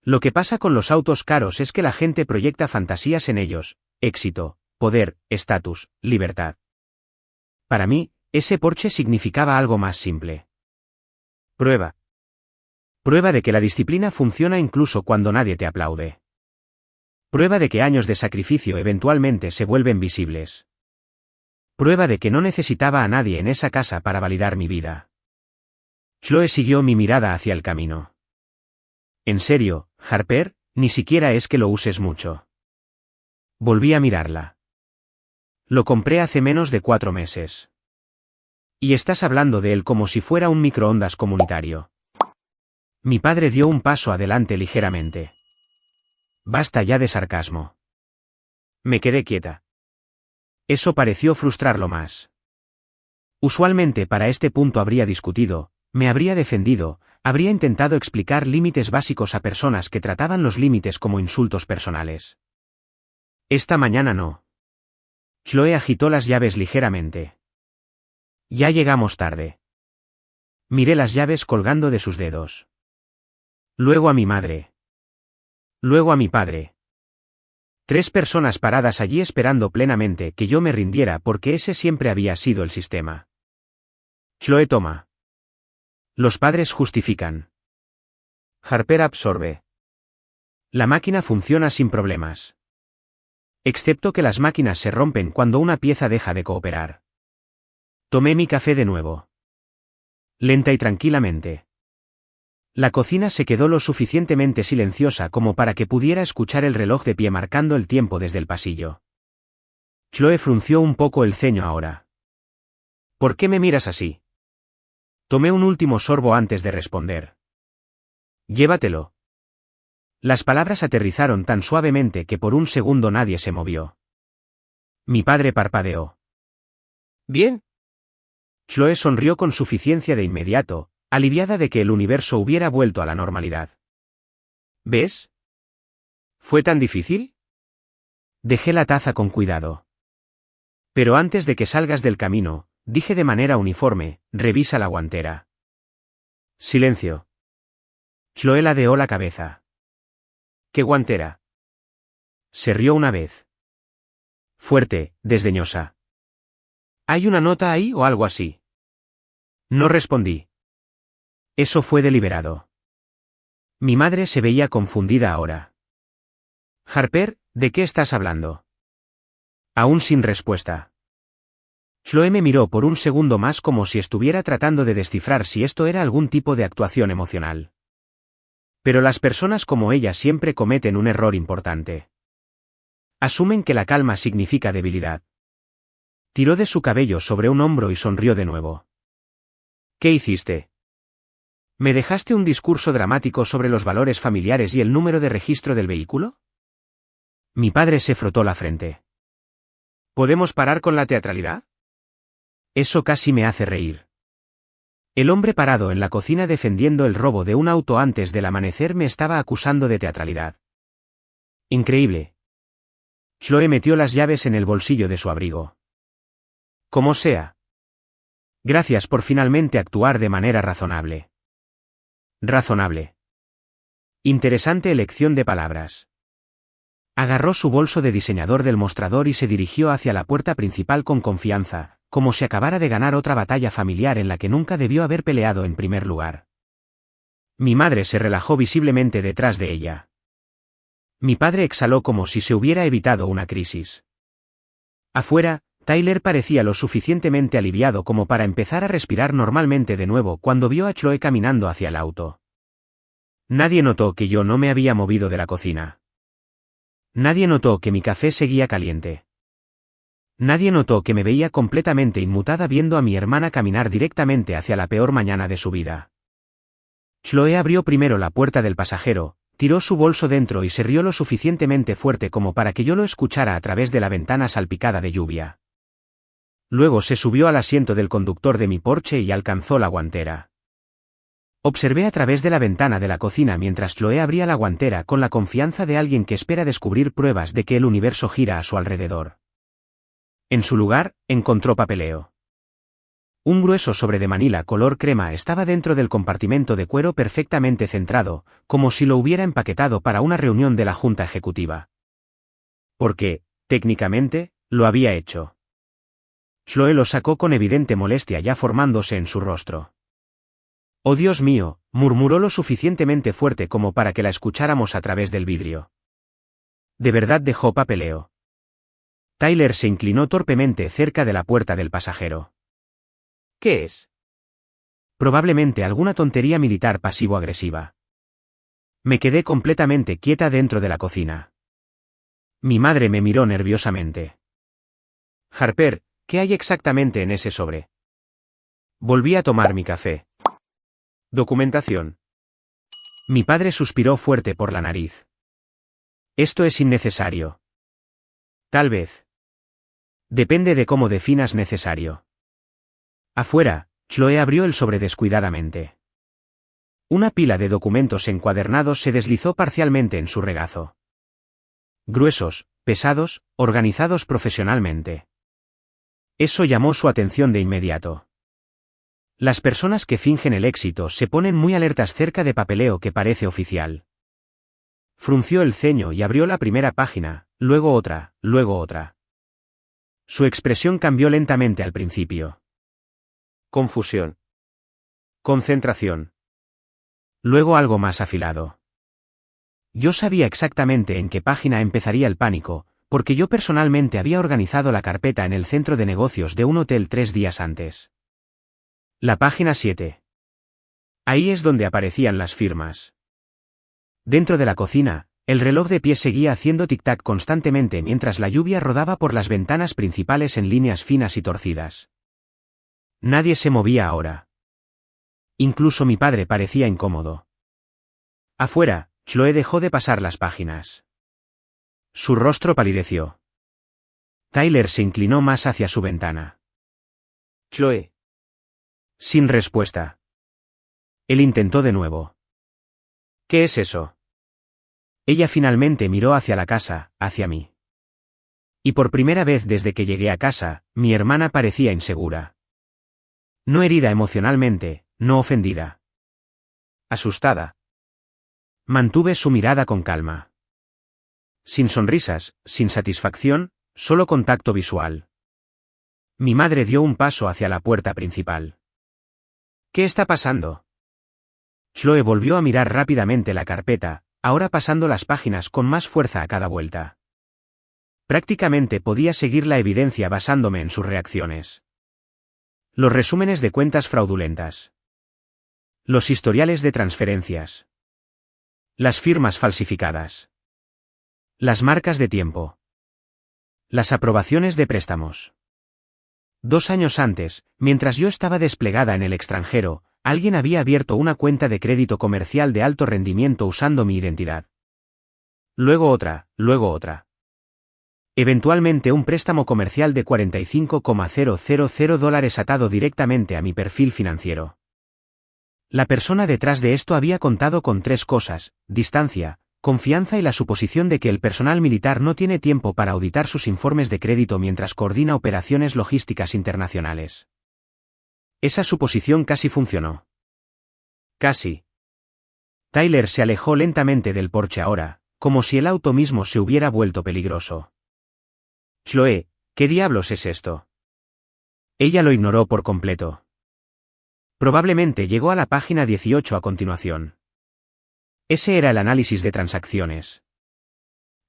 Lo que pasa con los autos caros es que la gente proyecta fantasías en ellos: éxito, poder, estatus, libertad. Para mí, ese Porsche significaba algo más simple. Prueba. Prueba de que la disciplina funciona incluso cuando nadie te aplaude. Prueba de que años de sacrificio eventualmente se vuelven visibles. Prueba de que no necesitaba a nadie en esa casa para validar mi vida. Chloe siguió mi mirada hacia el camino. En serio, Harper, ni siquiera es que lo uses mucho. Volví a mirarla. Lo compré hace menos de 4 meses. Y estás hablando de él como si fuera un microondas comunitario. Mi padre dio un paso adelante ligeramente. Basta ya de sarcasmo. Me quedé quieta. Eso pareció frustrarlo más. Usualmente para este punto habría discutido, me habría defendido, habría intentado explicar límites básicos a personas que trataban los límites como insultos personales. Esta mañana no. Chloe agitó las llaves ligeramente. Ya llegamos tarde. Miré las llaves colgando de sus dedos. Luego a mi madre. Luego a mi padre. 3 personas paradas allí esperando plenamente que yo me rindiera porque ese siempre había sido el sistema. Chloe toma. Los padres justifican. Harper absorbe. La máquina funciona sin problemas. Excepto que las máquinas se rompen cuando una pieza deja de cooperar. Tomé mi café de nuevo. Lenta y tranquilamente. La cocina se quedó lo suficientemente silenciosa como para que pudiera escuchar el reloj de pie marcando el tiempo desde el pasillo. Chloe frunció un poco el ceño ahora. ¿Por qué me miras así? Tomé un último sorbo antes de responder. Llévatelo. Las palabras aterrizaron tan suavemente que por un segundo nadie se movió. Mi padre parpadeó. ¿Bien? Chloe sonrió con suficiencia de inmediato, aliviada de que el universo hubiera vuelto a la normalidad. ¿Ves? ¿Fue tan difícil? Dejé la taza con cuidado. Pero antes de que salgas del camino, dije de manera uniforme, revisa la guantera. Silencio. Chloe ladeó la cabeza. ¿Qué guantera? Se rió una vez. Fuerte, desdeñosa. ¿Hay una nota ahí o algo así? No respondí. Eso fue deliberado. Mi madre se veía confundida ahora. Harper, ¿de qué estás hablando? Aún sin respuesta. Chloe me miró por un segundo más como si estuviera tratando de descifrar si esto era algún tipo de actuación emocional. Pero las personas como ella siempre cometen un error importante. Asumen que la calma significa debilidad. Tiró de su cabello sobre un hombro y sonrió de nuevo. ¿Qué hiciste? ¿Me dejaste un discurso dramático sobre los valores familiares y el número de registro del vehículo? Mi padre se frotó la frente. ¿Podemos parar con la teatralidad? Eso casi me hace reír. El hombre parado en la cocina defendiendo el robo de un auto antes del amanecer me estaba acusando de teatralidad. Increíble. Chloe metió las llaves en el bolsillo de su abrigo. Como sea. Gracias por finalmente actuar de manera razonable. Razonable. Interesante elección de palabras. Agarró su bolso de diseñador del mostrador y se dirigió hacia la puerta principal con confianza, como si acabara de ganar otra batalla familiar en la que nunca debió haber peleado en primer lugar. Mi madre se relajó visiblemente detrás de ella. Mi padre exhaló como si se hubiera evitado una crisis. Afuera, Tyler parecía lo suficientemente aliviado como para empezar a respirar normalmente de nuevo cuando vio a Chloe caminando hacia el auto. Nadie notó que yo no me había movido de la cocina. Nadie notó que mi café seguía caliente. Nadie notó que me veía completamente inmutada viendo a mi hermana caminar directamente hacia la peor mañana de su vida. Chloe abrió primero la puerta del pasajero, tiró su bolso dentro y se rió lo suficientemente fuerte como para que yo lo escuchara a través de la ventana salpicada de lluvia. Luego se subió al asiento del conductor de mi Porsche y alcanzó la guantera. Observé a través de la ventana de la cocina mientras Chloe abría la guantera con la confianza de alguien que espera descubrir pruebas de que el universo gira a su alrededor. En su lugar, encontró papeleo. Un grueso sobre de Manila color crema estaba dentro del compartimento de cuero perfectamente centrado, como si lo hubiera empaquetado para una reunión de la Junta Ejecutiva. Porque, técnicamente, lo había hecho. Chloe lo sacó con evidente molestia ya formándose en su rostro. «Oh Dios mío», murmuró lo suficientemente fuerte como para que la escucháramos a través del vidrio. De verdad dejó papeleo. Tyler se inclinó torpemente cerca de la puerta del pasajero. «¿Qué es?» Probablemente alguna tontería militar pasivo-agresiva. Me quedé completamente quieta dentro de la cocina. Mi madre me miró nerviosamente. Harper, ¿qué hay exactamente en ese sobre? Volví a tomar mi café. Documentación. Mi padre suspiró fuerte por la nariz. Esto es innecesario. Tal vez. Depende de cómo definas necesario. Afuera, Chloe abrió el sobre descuidadamente. Una pila de documentos encuadernados se deslizó parcialmente en su regazo. Gruesos, pesados, organizados profesionalmente. Eso llamó su atención de inmediato. Las personas que fingen el éxito se ponen muy alertas cerca de papeleo que parece oficial. Frunció el ceño y abrió la primera página, luego otra, luego otra. Su expresión cambió lentamente al principio. Confusión. Concentración. Luego algo más afilado. Yo sabía exactamente en qué página empezaría el pánico, porque yo personalmente había organizado la carpeta en el centro de negocios de un hotel 3 días antes. La página 7. Ahí es donde aparecían las firmas. Dentro de la cocina, el reloj de pie seguía haciendo tic-tac constantemente mientras la lluvia rodaba por las ventanas principales en líneas finas y torcidas. Nadie se movía ahora. Incluso mi padre parecía incómodo. Afuera, Chloe dejó de pasar las páginas. Su rostro palideció. Tyler se inclinó más hacia su ventana. Chloe. Sin respuesta. Él intentó de nuevo. ¿Qué es eso? Ella finalmente miró hacia la casa, hacia mí. Y por primera vez desde que llegué a casa, mi hermana parecía insegura. No herida emocionalmente, no ofendida. Asustada. Mantuve su mirada con calma. Sin sonrisas, sin satisfacción, solo contacto visual. Mi madre dio un paso hacia la puerta principal. ¿Qué está pasando? Chloe volvió a mirar rápidamente la carpeta, ahora pasando las páginas con más fuerza a cada vuelta. Prácticamente podía seguir la evidencia basándome en sus reacciones. Los resúmenes de cuentas fraudulentas. Los historiales de transferencias. Las firmas falsificadas. Las marcas de tiempo. Las aprobaciones de préstamos. 2 años antes, mientras yo estaba desplegada en el extranjero, alguien había abierto una cuenta de crédito comercial de alto rendimiento usando mi identidad. Luego otra, luego otra. Eventualmente un préstamo comercial de $45,000 atado directamente a mi perfil financiero. La persona detrás de esto había contado con 3 cosas: distancia, confianza y la suposición de que el personal militar no tiene tiempo para auditar sus informes de crédito mientras coordina operaciones logísticas internacionales. Esa suposición casi funcionó. Casi. Tyler se alejó lentamente del porche ahora, como si el auto mismo se hubiera vuelto peligroso. Chloe, ¿qué diablos es esto? Ella lo ignoró por completo. Probablemente llegó a la página 18 a continuación. Ese era el análisis de transacciones.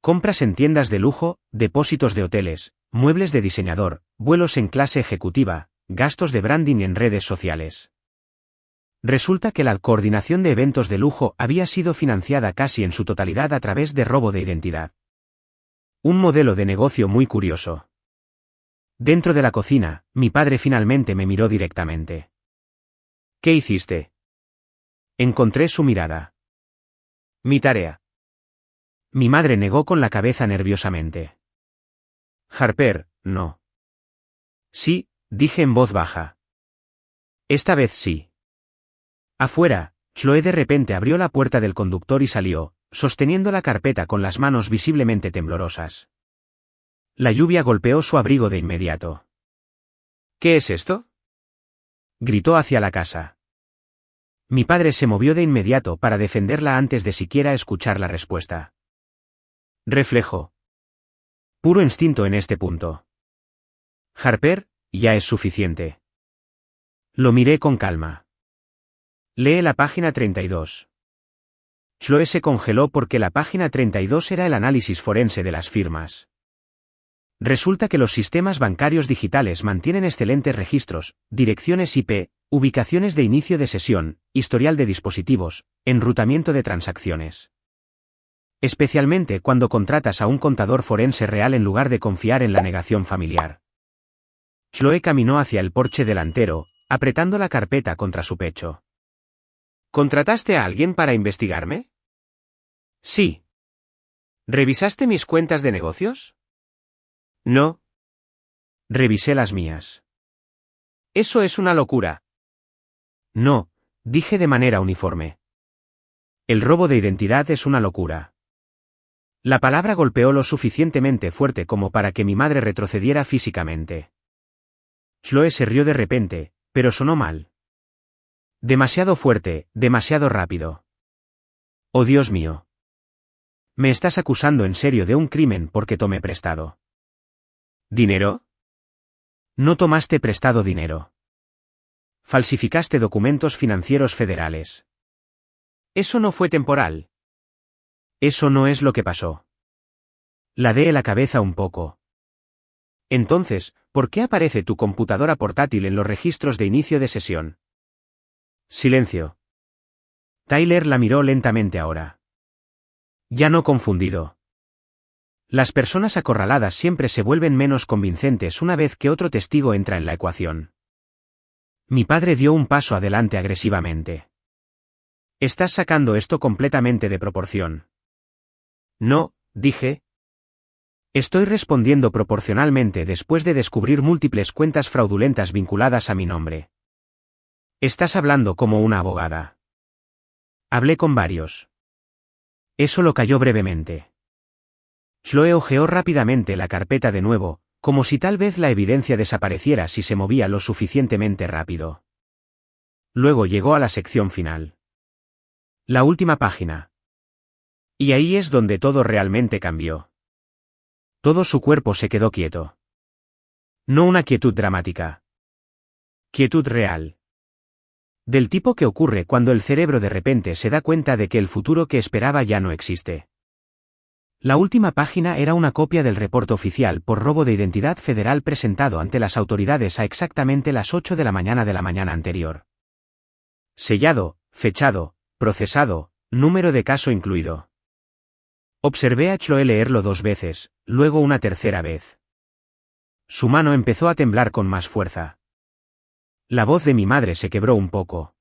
Compras en tiendas de lujo, depósitos de hoteles, muebles de diseñador, vuelos en clase ejecutiva, gastos de branding en redes sociales. Resulta que la coordinación de eventos de lujo había sido financiada casi en su totalidad a través de robo de identidad. Un modelo de negocio muy curioso. Dentro de la cocina, mi padre finalmente me miró directamente. ¿Qué hiciste? Encontré su mirada. Mi tarea. Mi madre negó con la cabeza nerviosamente. Harper, no. Sí, dije en voz baja. Esta vez sí. Afuera, Chloe de repente abrió la puerta del conductor y salió, sosteniendo la carpeta con las manos visiblemente temblorosas. La lluvia golpeó su abrigo de inmediato. ¿Qué es esto?, gritó hacia la casa. Mi padre se movió de inmediato para defenderla antes de siquiera escuchar la respuesta. Reflejo. Puro instinto en este punto. Harper, ya es suficiente. Lo miré con calma. Lee la página 32. Chloe se congeló porque la página 32 era el análisis forense de las firmas. Resulta que los sistemas bancarios digitales mantienen excelentes registros, direcciones IP, Ubicaciones de inicio de sesión, historial de dispositivos, enrutamiento de transacciones. Especialmente cuando contratas a un contador forense real en lugar de confiar en la negación familiar. Chloe caminó hacia el porche delantero, apretando la carpeta contra su pecho. ¿Contrataste a alguien para investigarme? Sí. ¿Revisaste mis cuentas de negocios? No. Revisé las mías. Eso es una locura. No, dije de manera uniforme. El robo de identidad es una locura. La palabra golpeó lo suficientemente fuerte como para que mi madre retrocediera físicamente. Chloe se rió de repente, pero sonó mal. Demasiado fuerte, demasiado rápido. Oh Dios mío. ¿Me estás acusando en serio de un crimen porque tomé prestado? ¿Dinero? No tomaste prestado dinero. Falsificaste documentos financieros federales. Eso no fue temporal. Eso no es lo que pasó. Ladeé la cabeza un poco. Entonces, ¿por qué aparece tu computadora portátil en los registros de inicio de sesión? Silencio. Tyler la miró lentamente ahora. Ya no confundido. Las personas acorraladas siempre se vuelven menos convincentes una vez que otro testigo entra en la ecuación. Mi padre dio un paso adelante agresivamente. Estás sacando esto completamente de proporción. No, dije. Estoy respondiendo proporcionalmente después de descubrir múltiples cuentas fraudulentas vinculadas a mi nombre. Estás hablando como una abogada. Hablé con varios. Eso lo calló brevemente. Chloe hojeó rápidamente la carpeta de nuevo, como si tal vez la evidencia desapareciera si se movía lo suficientemente rápido. Luego llegó a la sección final. La última página. Y ahí es donde todo realmente cambió. Todo su cuerpo se quedó quieto. No una quietud dramática. Quietud real. Del tipo que ocurre cuando el cerebro de repente se da cuenta de que el futuro que esperaba ya no existe. La última página era una copia del reporte oficial por robo de identidad federal presentado ante las autoridades a exactamente las 8 de la mañana anterior. Sellado, fechado, procesado, número de caso incluido. Observé a Chloe leerlo 2 veces, luego una tercera vez. Su mano empezó a temblar con más fuerza. La voz de mi madre se quebró un poco.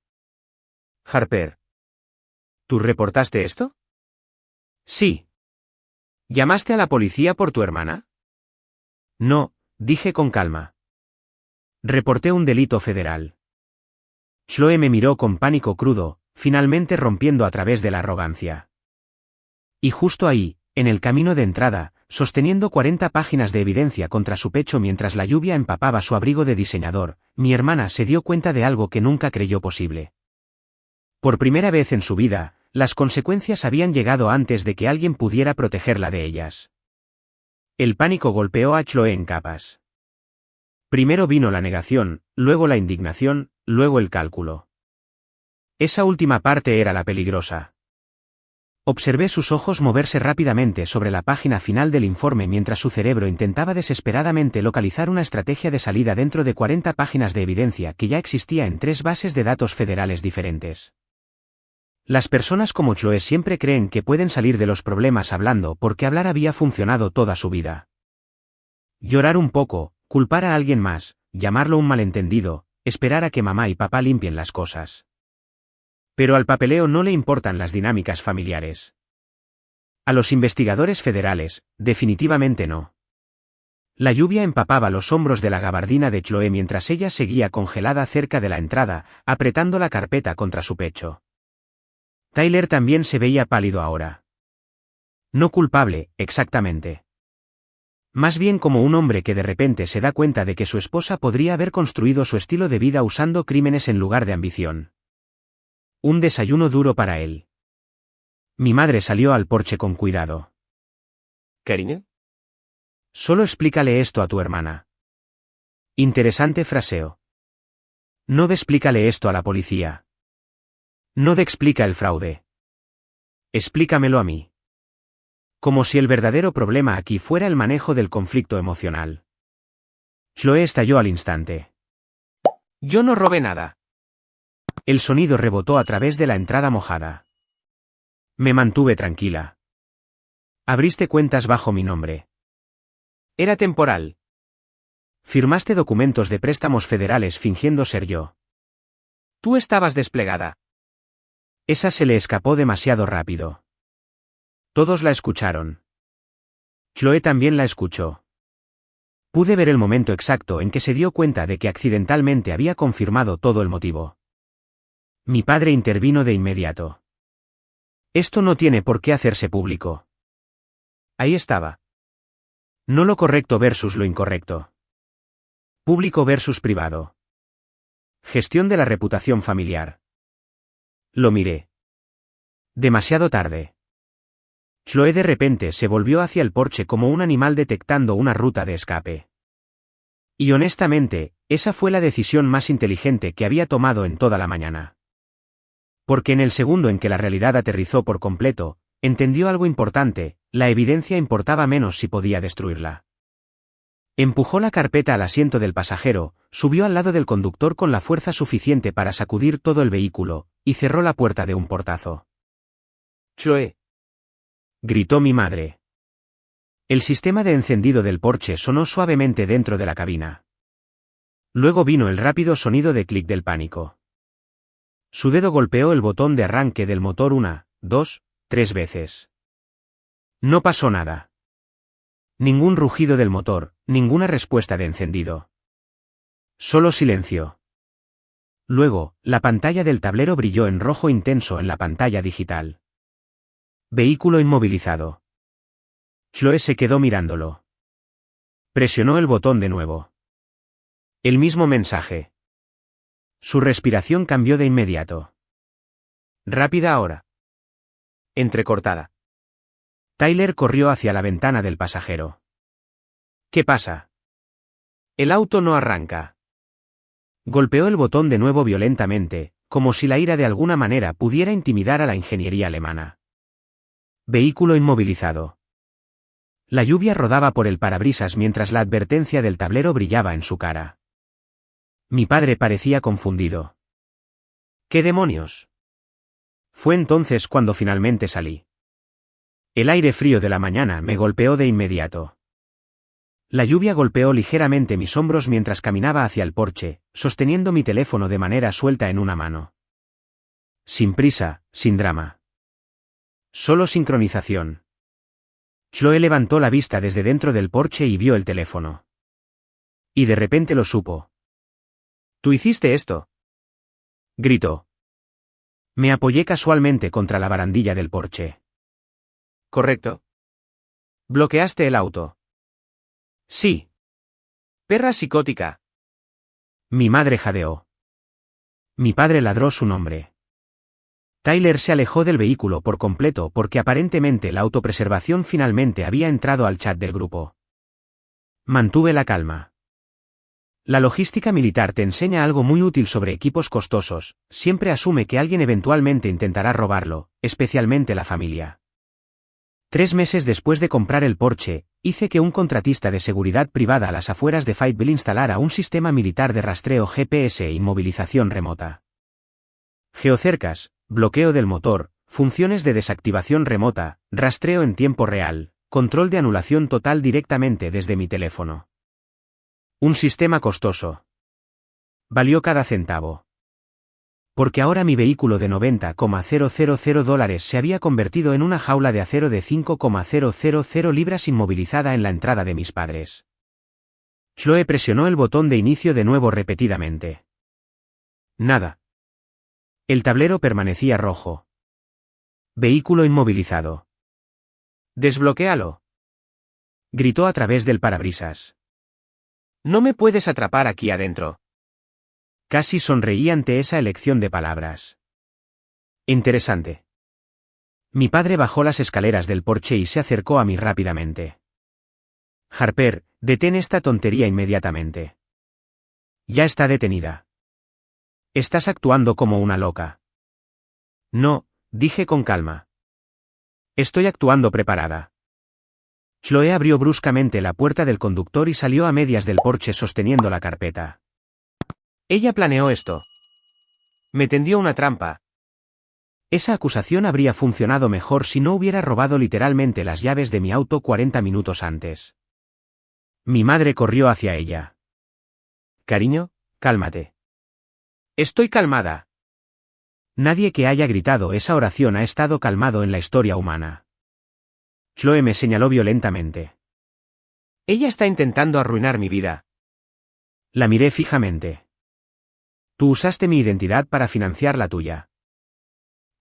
Harper. ¿Tú reportaste esto? Sí. ¿Llamaste a la policía por tu hermana? No, dije con calma. Reporté un delito federal. Chloe me miró con pánico crudo, finalmente rompiendo a través de la arrogancia. Y justo ahí, en el camino de entrada, sosteniendo 40 páginas de evidencia contra su pecho mientras la lluvia empapaba su abrigo de diseñador, mi hermana se dio cuenta de algo que nunca creyó posible. Por primera vez en su vida, las consecuencias habían llegado antes de que alguien pudiera protegerla de ellas. El pánico golpeó a Chloe en capas. Primero vino la negación, luego la indignación, luego el cálculo. Esa última parte era la peligrosa. Observé sus ojos moverse rápidamente sobre la página final del informe mientras su cerebro intentaba desesperadamente localizar una estrategia de salida dentro de 40 páginas de evidencia que ya existía en 3 bases de datos federales diferentes. Las personas como Chloe siempre creen que pueden salir de los problemas hablando porque hablar había funcionado toda su vida. Llorar un poco, culpar a alguien más, llamarlo un malentendido, esperar a que mamá y papá limpien las cosas. Pero al papeleo no le importan las dinámicas familiares. A los investigadores federales, definitivamente no. La lluvia empapaba los hombros de la gabardina de Chloe mientras ella seguía congelada cerca de la entrada, apretando la carpeta contra su pecho. Tyler también se veía pálido ahora. No culpable, exactamente. Más bien como un hombre que de repente se da cuenta de que su esposa podría haber construido su estilo de vida usando crímenes en lugar de ambición. Un desayuno duro para él. Mi madre salió al porche con cuidado. ¿Karine? Solo explícale esto a tu hermana. Interesante fraseo. No explícale esto a la policía. No explica el fraude. Explícamelo a mí. Como si el verdadero problema aquí fuera el manejo del conflicto emocional. Chloe estalló al instante. Yo no robé nada. El sonido rebotó a través de la entrada mojada. Me mantuve tranquila. Abriste cuentas bajo mi nombre. Era temporal. Firmaste documentos de préstamos federales fingiendo ser yo. Tú estabas desplegada. Esa se le escapó demasiado rápido. Todos la escucharon. Chloe también la escuchó. Pude ver el momento exacto en que se dio cuenta de que accidentalmente había confirmado todo el motivo. Mi padre intervino de inmediato. Esto no tiene por qué hacerse público. Ahí estaba. No lo correcto versus lo incorrecto. Público versus privado. Gestión de la reputación familiar. Lo miré. Demasiado tarde. Chloe de repente se volvió hacia el porche como un animal detectando una ruta de escape. Y honestamente, esa fue la decisión más inteligente que había tomado en toda la mañana. Porque en el segundo en que la realidad aterrizó por completo, entendió algo importante: la evidencia importaba menos si podía destruirla. Empujó la carpeta al asiento del pasajero, subió al lado del conductor con la fuerza suficiente para sacudir todo el vehículo, y cerró la puerta de un portazo. Chloe. Gritó mi madre. El sistema de encendido del Porsche sonó suavemente dentro de la cabina. Luego vino el rápido sonido de clic del pánico. Su dedo golpeó el botón de arranque del motor 1, 2, 3 veces. No pasó nada. Ningún rugido del motor, ninguna respuesta de encendido. Solo silencio. Luego, la pantalla del tablero brilló en rojo intenso en la pantalla digital. Vehículo inmovilizado. Chloe se quedó mirándolo. Presionó el botón de nuevo. El mismo mensaje. Su respiración cambió de inmediato. Rápida ahora. Entrecortada. Tyler corrió hacia la ventana del pasajero. ¿Qué pasa? El auto no arranca. Golpeó el botón de nuevo violentamente, como si la ira de alguna manera pudiera intimidar a la ingeniería alemana. Vehículo inmovilizado. La lluvia rodaba por el parabrisas mientras la advertencia del tablero brillaba en su cara. Mi padre parecía confundido. ¿Qué demonios? Fue entonces cuando finalmente salí. El aire frío de la mañana me golpeó de inmediato. La lluvia golpeó ligeramente mis hombros mientras caminaba hacia el porche, sosteniendo mi teléfono de manera suelta en una mano. Sin prisa, sin drama. Solo sincronización. Chloe levantó la vista desde dentro del porche y vio el teléfono. Y de repente lo supo. ¿Tú hiciste esto? Gritó. Me apoyé casualmente contra la barandilla del porche. Correcto. ¿Bloqueaste el auto? Sí. Perra psicótica. Mi madre jadeó. Mi padre ladró su nombre. Tyler se alejó del vehículo por completo porque aparentemente la autopreservación finalmente había entrado al chat del grupo. Mantuve la calma. La logística militar te enseña algo muy útil sobre equipos costosos: siempre asume que alguien eventualmente intentará robarlo, especialmente la familia. 3 meses después de comprar el Porsche, hice que un contratista de seguridad privada a las afueras de Fayetteville instalara un sistema militar de rastreo GPS e inmovilización remota. Geocercas, bloqueo del motor, funciones de desactivación remota, rastreo en tiempo real, control de anulación total directamente desde mi teléfono. Un sistema costoso. Valió cada centavo. Porque ahora mi vehículo de $90,000 se había convertido en una jaula de acero de 5,000 libras inmovilizada en la entrada de mis padres. Chloe presionó el botón de inicio de nuevo repetidamente. Nada. El tablero permanecía rojo. Vehículo inmovilizado. Desbloquéalo. Gritó a través del parabrisas. No me puedes atrapar aquí adentro. Casi sonreí ante esa elección de palabras. Interesante. Mi padre bajó las escaleras del porche y se acercó a mí rápidamente. Harper, detén esta tontería inmediatamente. Ya está detenida. Estás actuando como una loca. No, dije con calma. Estoy actuando preparada. Chloe abrió bruscamente la puerta del conductor y salió a medias del porche sosteniendo la carpeta. Ella planeó esto. Me tendió una trampa. Esa acusación habría funcionado mejor si no hubiera robado literalmente las llaves de mi auto 40 minutos antes. Mi madre corrió hacia ella. Cariño, cálmate. Estoy calmada. Nadie que haya gritado esa oración ha estado calmado en la historia humana. Chloe me señaló violentamente. Ella está intentando arruinar mi vida. La miré fijamente. Tú usaste mi identidad para financiar la tuya.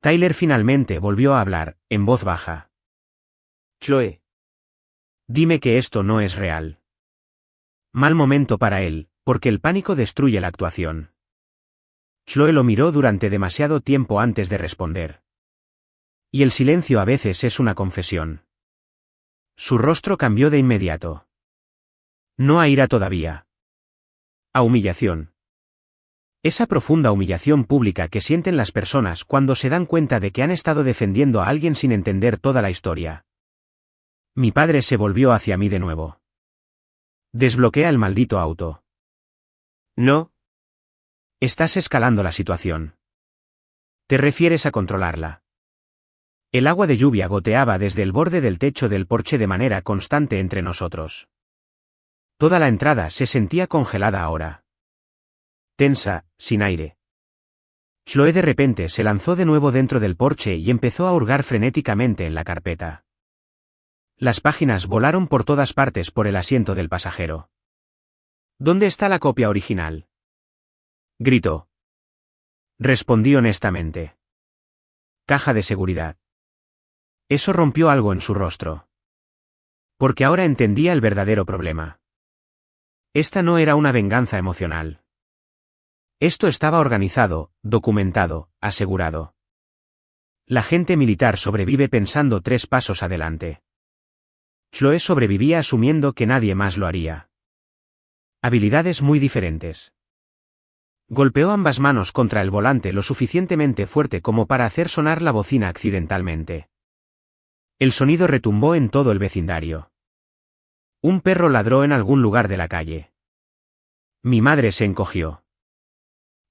Tyler finalmente volvió a hablar, en voz baja. Chloe. Dime que esto no es real. Mal momento para él, porque el pánico destruye la actuación. Chloe lo miró durante demasiado tiempo antes de responder. Y el silencio a veces es una confesión. Su rostro cambió de inmediato. No a ira todavía. A humillación. Esa profunda humillación pública que sienten las personas cuando se dan cuenta de que han estado defendiendo a alguien sin entender toda la historia. Mi padre se volvió hacia mí de nuevo. Desbloquea el maldito auto. No. Estás escalando la situación. Te refieres a controlarla. El agua de lluvia goteaba desde el borde del techo del porche de manera constante entre nosotros. Toda la entrada se sentía congelada ahora. Tensa, sin aire. Chloe de repente se lanzó de nuevo dentro del porche y empezó a hurgar frenéticamente en la carpeta. Las páginas volaron por todas partes por el asiento del pasajero. ¿Dónde está la copia original? Gritó. Respondí honestamente. Caja de seguridad. Eso rompió algo en su rostro. Porque ahora entendía el verdadero problema. Esta no era una venganza emocional. Esto estaba organizado, documentado, asegurado. La gente militar sobrevive pensando 3 pasos adelante. Chloe sobrevivía asumiendo que nadie más lo haría. Habilidades muy diferentes. Golpeó ambas manos contra el volante lo suficientemente fuerte como para hacer sonar la bocina accidentalmente. El sonido retumbó en todo el vecindario. Un perro ladró en algún lugar de la calle. Mi madre se encogió.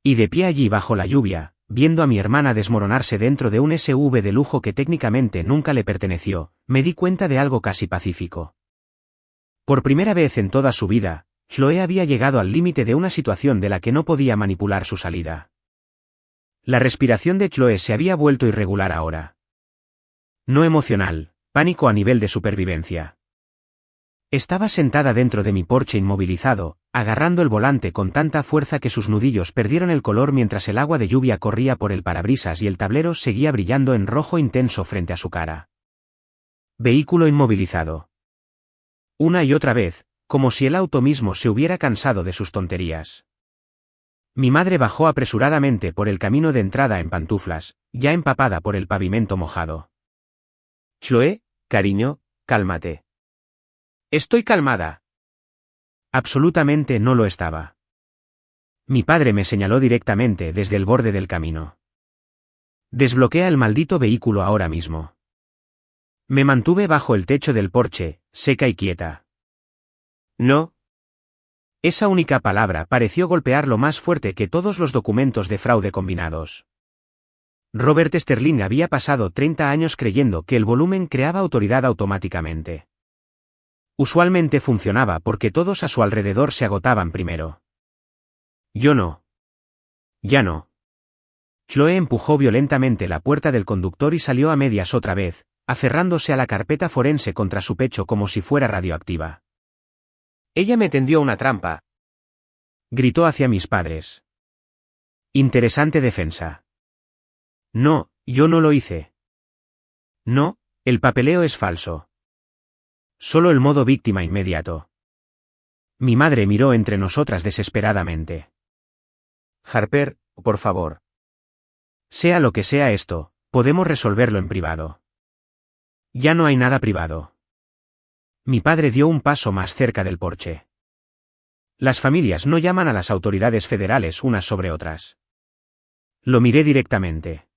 Y de pie allí bajo la lluvia, viendo a mi hermana desmoronarse dentro de un SUV de lujo que técnicamente nunca le perteneció, me di cuenta de algo casi pacífico. Por primera vez en toda su vida, Chloe había llegado al límite de una situación de la que no podía manipular su salida. La respiración de Chloe se había vuelto irregular ahora. No emocional, pánico a nivel de supervivencia. Estaba sentada dentro de mi porche inmovilizado, agarrando el volante con tanta fuerza que sus nudillos perdieron el color mientras el agua de lluvia corría por el parabrisas y el tablero seguía brillando en rojo intenso frente a su cara. Vehículo inmovilizado. Una y otra vez, como si el auto mismo se hubiera cansado de sus tonterías. Mi madre bajó apresuradamente por el camino de entrada en pantuflas, ya empapada por el pavimento mojado. Chloe, cariño, cálmate. Estoy calmada. Absolutamente no lo estaba. Mi padre me señaló directamente desde el borde del camino. Desbloquea el maldito vehículo ahora mismo. Me mantuve bajo el techo del porche, seca y quieta. No. Esa única palabra pareció golpear lo más fuerte que todos los documentos de fraude combinados. Robert Sterling había pasado 30 años creyendo que el volumen creaba autoridad automáticamente. Usualmente funcionaba porque todos a su alrededor se agotaban primero. Yo no. Ya no. Chloe empujó violentamente la puerta del conductor y salió a medias otra vez, aferrándose a la carpeta forense contra su pecho como si fuera radioactiva. Ella me tendió una trampa. Gritó hacia mis padres. Interesante defensa. No, yo no lo hice. No, el papeleo es falso. Solo el modo víctima inmediato. Mi madre miró entre nosotras desesperadamente. Harper, por favor. Sea lo que sea esto, podemos resolverlo en privado. Ya no hay nada privado. Mi padre dio un paso más cerca del porche. Las familias no llaman a las autoridades federales unas sobre otras. Lo miré directamente.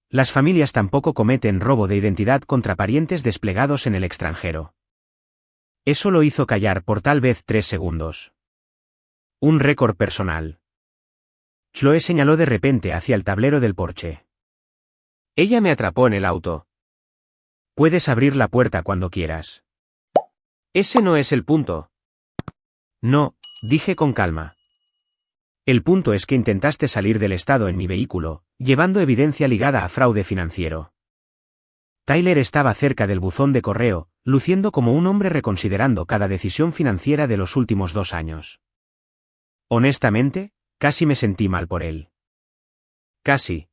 Las familias tampoco cometen robo de identidad contra parientes desplegados en el extranjero. Eso lo hizo callar por tal vez 3 segundos. Un récord personal. Chloe señaló de repente hacia el tablero del porche. Ella me atrapó en el auto. Puedes abrir la puerta cuando quieras. Ese no es el punto. No, dije con calma. El punto es que intentaste salir del estado en mi vehículo, llevando evidencia ligada a fraude financiero. Tyler estaba cerca del buzón de correo, luciendo como un hombre reconsiderando cada decisión financiera de los últimos 2 años. Honestamente, casi me sentí mal por él. Casi.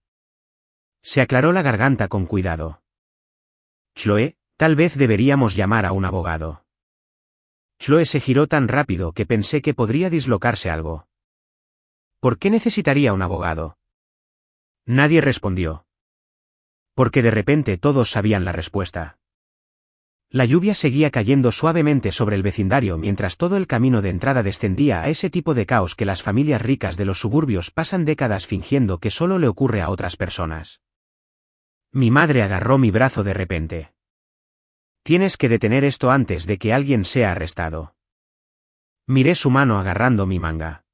Se aclaró la garganta con cuidado. Chloe, tal vez deberíamos llamar a un abogado. Chloe se giró tan rápido que pensé que podría dislocarse algo. ¿Por qué necesitaría un abogado? Nadie respondió. Porque de repente todos sabían la respuesta. La lluvia seguía cayendo suavemente sobre el vecindario mientras todo el camino de entrada descendía a ese tipo de caos que las familias ricas de los suburbios pasan décadas fingiendo que solo le ocurre a otras personas. Mi madre agarró mi brazo de repente. Tienes que detener esto antes de que alguien sea arrestado. Miré su mano agarrando mi manga.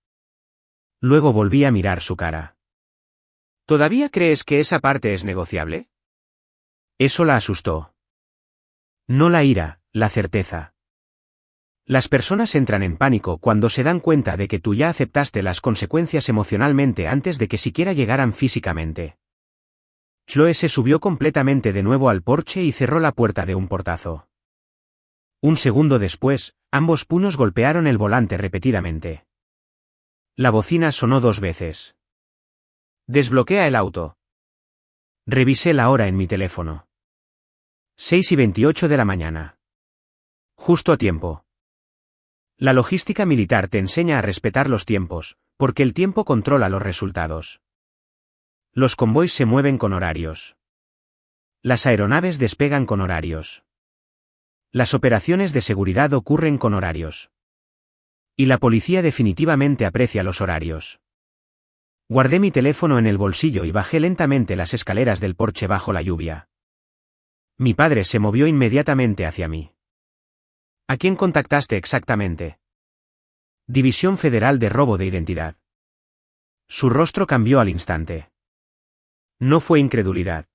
Luego volví a mirar su cara. ¿Todavía crees que esa parte es negociable? Eso la asustó. No la ira, la certeza. Las personas entran en pánico cuando se dan cuenta de que tú ya aceptaste las consecuencias emocionalmente antes de que siquiera llegaran físicamente. Chloe se subió completamente de nuevo al porche y cerró la puerta de un portazo. Un segundo después, ambos puños golpearon el volante repetidamente. La bocina sonó 2 veces. Desbloquea el auto. Revisé la hora en mi teléfono. 6:28 de la mañana. Justo a tiempo. La logística militar te enseña a respetar los tiempos, porque el tiempo controla los resultados. Los convoys se mueven con horarios. Las aeronaves despegan con horarios. Las operaciones de seguridad ocurren con horarios. Y la policía definitivamente aprecia los horarios. Guardé mi teléfono en el bolsillo y bajé lentamente las escaleras del porche bajo la lluvia. Mi padre se movió inmediatamente hacia mí. ¿A quién contactaste exactamente? División Federal de Robo de Identidad. Su rostro cambió al instante. No fue incredulidad.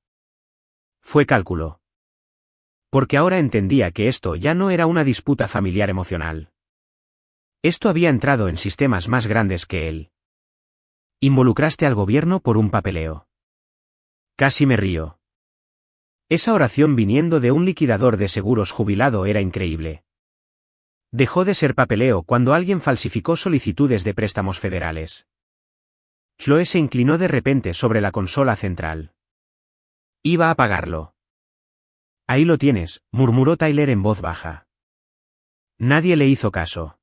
Fue cálculo. Porque ahora entendía que esto ya no era una disputa familiar emocional. Esto había entrado en sistemas más grandes que él. Involucraste al gobierno por un papeleo. Casi me río. Esa oración viniendo de un liquidador de seguros jubilado era increíble. Dejó de ser papeleo cuando alguien falsificó solicitudes de préstamos federales. Chloe se inclinó de repente sobre la consola central. Iba a pagarlo. Ahí lo tienes, murmuró Tyler en voz baja. Nadie le hizo caso.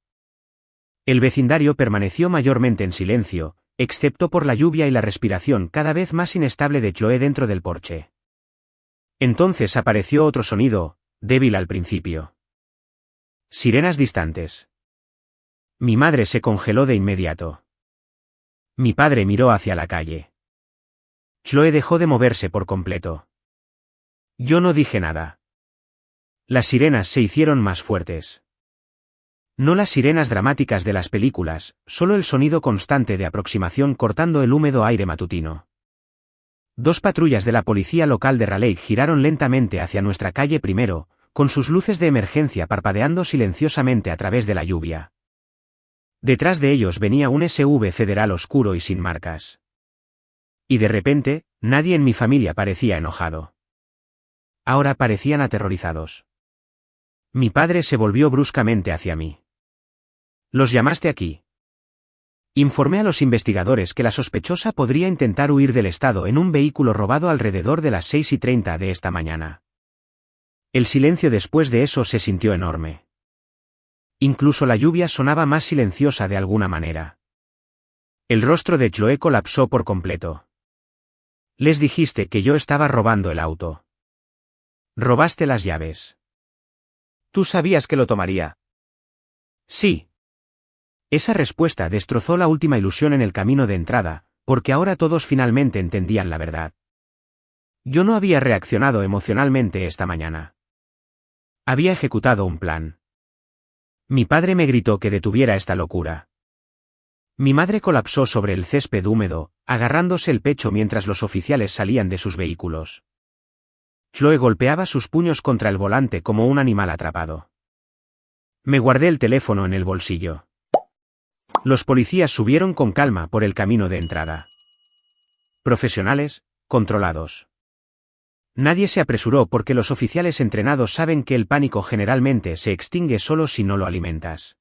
El vecindario permaneció mayormente en silencio, excepto por la lluvia y la respiración cada vez más inestable de Chloe dentro del porche. Entonces apareció otro sonido, débil al principio. Sirenas distantes. Mi madre se congeló de inmediato. Mi padre miró hacia la calle. Chloe dejó de moverse por completo. Yo no dije nada. Las sirenas se hicieron más fuertes. No las sirenas dramáticas de las películas, solo el sonido constante de aproximación cortando el húmedo aire matutino. 2 patrullas de la policía local de Raleigh giraron lentamente hacia nuestra calle primero, con sus luces de emergencia parpadeando silenciosamente a través de la lluvia. Detrás de ellos venía un SUV federal oscuro y sin marcas. Y de repente, nadie en mi familia parecía enojado. Ahora parecían aterrorizados. Mi padre se volvió bruscamente hacia mí. ¿Los llamaste aquí? Informé a los investigadores que la sospechosa podría intentar huir del estado en un vehículo robado alrededor de las 6:30 de esta mañana. El silencio después de eso se sintió enorme. Incluso la lluvia sonaba más silenciosa de alguna manera. El rostro de Chloe colapsó por completo. Les dijiste que yo estaba robando el auto. Robaste las llaves. Tú sabías que lo tomaría. Sí. Esa respuesta destrozó la última ilusión en el camino de entrada, porque ahora todos finalmente entendían la verdad. Yo no había reaccionado emocionalmente esta mañana. Había ejecutado un plan. Mi padre me gritó que detuviera esta locura. Mi madre colapsó sobre el césped húmedo, agarrándose el pecho mientras los oficiales salían de sus vehículos. Chloe golpeaba sus puños contra el volante como un animal atrapado. Me guardé el teléfono en el bolsillo. Los policías subieron con calma por el camino de entrada. Profesionales, controlados. Nadie se apresuró porque los oficiales entrenados saben que el pánico generalmente se extingue solo si no lo alimentas.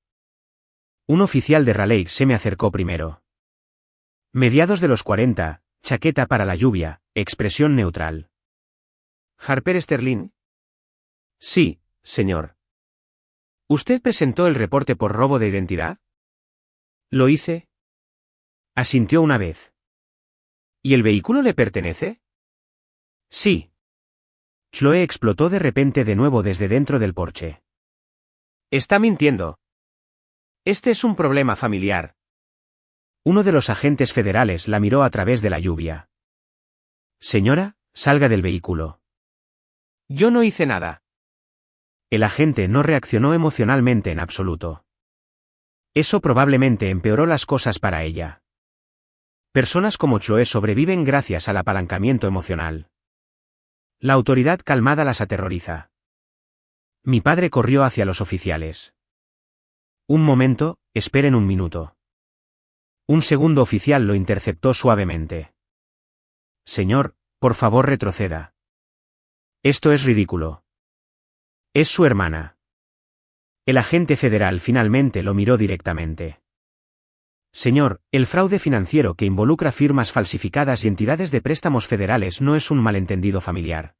Un oficial de Raleigh se me acercó primero. Mediados de los 40, chaqueta para la lluvia, expresión neutral. ¿Harper Sterling? Sí, señor. ¿Usted presentó el reporte por robo de identidad? ¿Lo hice? Asintió una vez. ¿Y el vehículo le pertenece? Sí. Chloe explotó de repente de nuevo desde dentro del porche. Está mintiendo. Este es un problema familiar. Uno de los agentes federales la miró a través de la lluvia. Señora, salga del vehículo. Yo no hice nada. El agente no reaccionó emocionalmente en absoluto. Eso probablemente empeoró las cosas para ella. Personas como Chloe sobreviven gracias al apalancamiento emocional. La autoridad calmada las aterroriza. Mi padre corrió hacia los oficiales. Un momento, esperen un minuto. Un segundo oficial lo interceptó suavemente. Señor, por favor retroceda. Esto es ridículo. Es su hermana. El agente federal finalmente lo miró directamente. Señor, el fraude financiero que involucra firmas falsificadas y entidades de préstamos federales no es un malentendido familiar.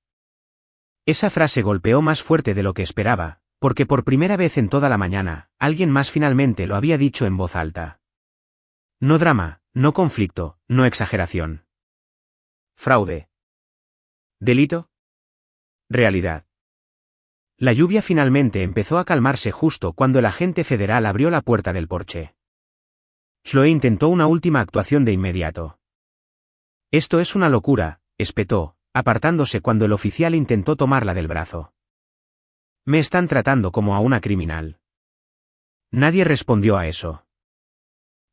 Esa frase golpeó más fuerte de lo que esperaba, porque por primera vez en toda la mañana, alguien más finalmente lo había dicho en voz alta. No drama, no conflicto, no exageración. Fraude. ¿Delito? Realidad. La lluvia finalmente empezó a calmarse justo cuando el agente federal abrió la puerta del porche. Chloe intentó una última actuación de inmediato. Esto es una locura, espetó, apartándose cuando el oficial intentó tomarla del brazo. Me están tratando como a una criminal. Nadie respondió a eso.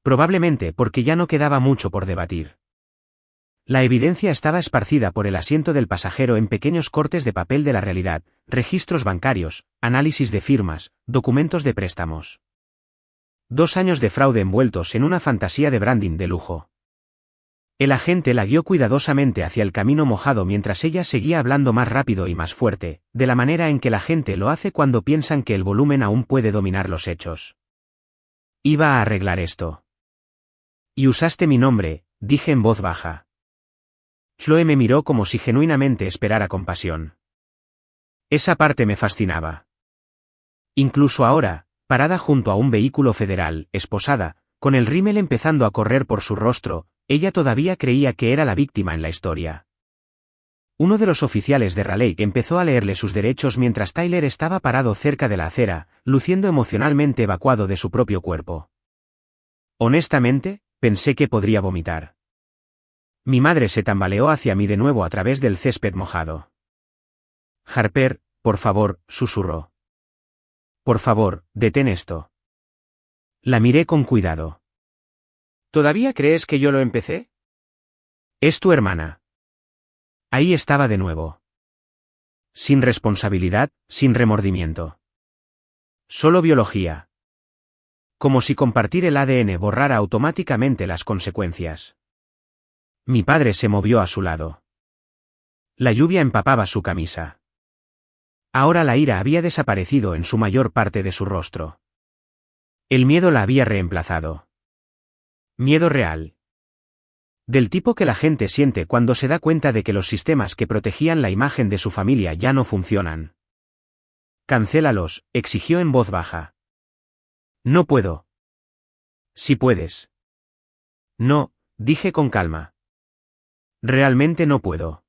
Probablemente porque ya no quedaba mucho por debatir. La evidencia estaba esparcida por el asiento del pasajero en pequeños cortes de papel de la realidad, registros bancarios, análisis de firmas, documentos de préstamos. 2 años de fraude envueltos en una fantasía de branding de lujo. El agente la guió cuidadosamente hacia el camino mojado mientras ella seguía hablando más rápido y más fuerte, de la manera en que la gente lo hace cuando piensan que el volumen aún puede dominar los hechos. Iba a arreglar esto. Y usaste mi nombre, dije en voz baja. Chloe me miró como si genuinamente esperara compasión. Esa parte me fascinaba. Incluso ahora, parada junto a un vehículo federal, esposada, con el rímel empezando a correr por su rostro, ella todavía creía que era la víctima en la historia. Uno de los oficiales de Raleigh empezó a leerle sus derechos mientras Tyler estaba parado cerca de la acera, luciendo emocionalmente evacuado de su propio cuerpo. Honestamente, pensé que podría vomitar. Mi madre se tambaleó hacia mí de nuevo a través del césped mojado. Harper, por favor, susurró. Por favor, detén esto. La miré con cuidado. ¿Todavía crees que yo lo empecé? Es tu hermana. Ahí estaba de nuevo. Sin responsabilidad, sin remordimiento. Solo biología. Como si compartir el ADN borrara automáticamente las consecuencias. Mi padre se movió a su lado. La lluvia empapaba su camisa. Ahora la ira había desaparecido en su mayor parte de su rostro. El miedo la había reemplazado. Miedo real. Del tipo que la gente siente cuando se da cuenta de que los sistemas que protegían la imagen de su familia ya no funcionan. Cancélalos, exigió en voz baja. No puedo. Si puedes. No, dije con calma. Realmente no puedo.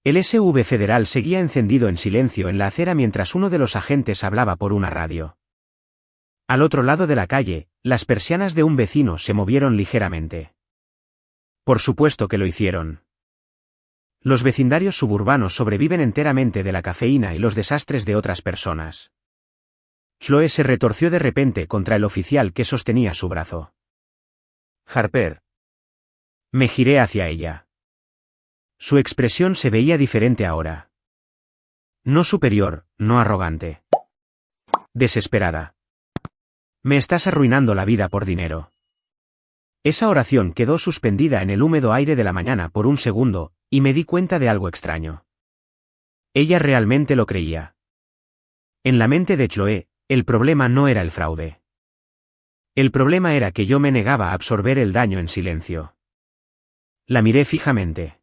El SV federal seguía encendido en silencio en la acera mientras uno de los agentes hablaba por una radio. Al otro lado de la calle, las persianas de un vecino se movieron ligeramente. Por supuesto que lo hicieron. Los vecindarios suburbanos sobreviven enteramente de la cafeína y los desastres de otras personas. Chloe se retorció de repente contra el oficial que sostenía su brazo. Harper. Me giré hacia ella. Su expresión se veía diferente ahora. No superior, no arrogante. Desesperada. Me estás arruinando la vida por dinero. Esa oración quedó suspendida en el húmedo aire de la mañana por un segundo, y me di cuenta de algo extraño. Ella realmente lo creía. En la mente de Chloe, el problema no era el fraude. El problema era que yo me negaba a absorber el daño en silencio. La miré fijamente.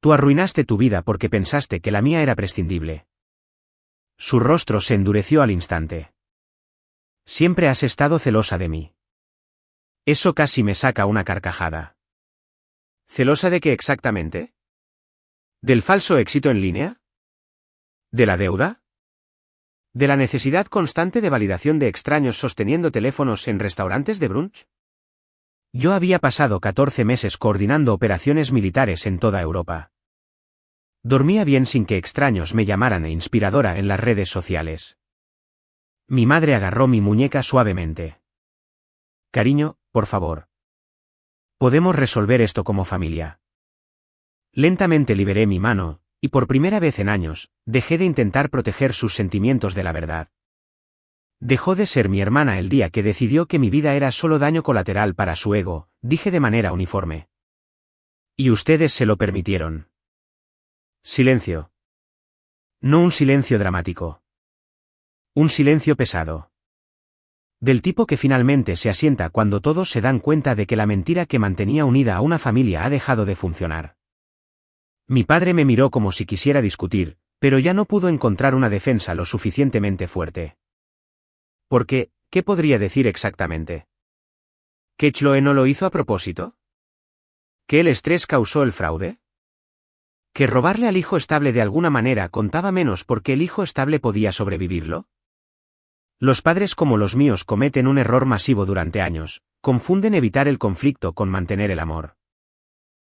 Tú arruinaste tu vida porque pensaste que la mía era prescindible. Su rostro se endureció al instante. Siempre has estado celosa de mí. Eso casi me saca una carcajada. ¿Celosa de qué exactamente? ¿Del falso éxito en línea? ¿De la deuda? ¿De la necesidad constante de validación de extraños sosteniendo teléfonos en restaurantes de brunch? Yo había pasado 14 meses coordinando operaciones militares en toda Europa. Dormía bien sin que extraños me llamaran e inspiradora en las redes sociales. Mi madre agarró mi muñeca suavemente. Cariño, por favor. Podemos resolver esto como familia. Lentamente liberé mi mano, y por primera vez en años, dejé de intentar proteger sus sentimientos de la verdad. Dejó de ser mi hermana el día que decidió que mi vida era solo daño colateral para su ego, dije de manera uniforme. Y ustedes se lo permitieron. Silencio. No un silencio dramático. Un silencio pesado. Del tipo que finalmente se asienta cuando todos se dan cuenta de que la mentira que mantenía unida a una familia ha dejado de funcionar. Mi padre me miró como si quisiera discutir, pero ya no pudo encontrar una defensa lo suficientemente fuerte. ¿Por qué? ¿Qué podría decir exactamente? ¿Que Chloe no lo hizo a propósito? ¿Que el estrés causó el fraude? ¿Que robarle al hijo estable de alguna manera contaba menos porque el hijo estable podía sobrevivirlo? Los padres como los míos cometen un error masivo durante años, confunden evitar el conflicto con mantener el amor.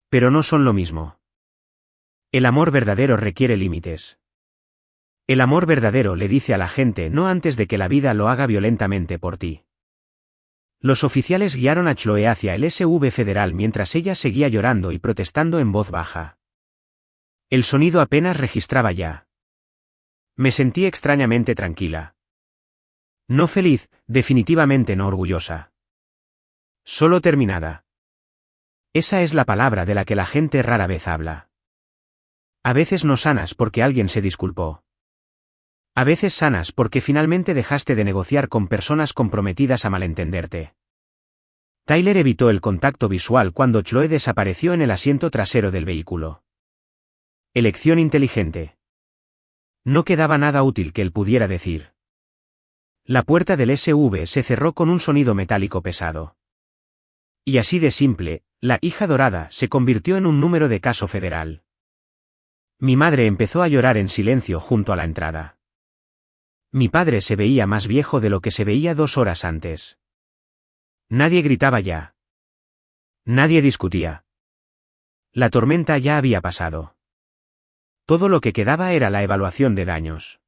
Pero no son lo mismo. El amor verdadero requiere límites. El amor verdadero le dice a la gente no antes de que la vida lo haga violentamente por ti. Los oficiales guiaron a Chloe hacia el SV federal mientras ella seguía llorando y protestando en voz baja. El sonido apenas registraba ya. Me sentí extrañamente tranquila. No feliz, definitivamente no orgullosa. Solo terminada. Esa es la palabra de la que la gente rara vez habla. A veces no sanas porque alguien se disculpó. A veces sanas porque finalmente dejaste de negociar con personas comprometidas a malentenderte. Tyler evitó el contacto visual cuando Chloe desapareció en el asiento trasero del vehículo. Elección inteligente. No quedaba nada útil que él pudiera decir. La puerta del SV se cerró con un sonido metálico pesado. Y así de simple, la hija dorada se convirtió en un número de caso federal. Mi madre empezó a llorar en silencio junto a la entrada. Mi padre se veía más viejo de lo que se veía 2 horas antes. Nadie gritaba ya. Nadie discutía. La tormenta ya había pasado. Todo lo que quedaba era la evaluación de daños.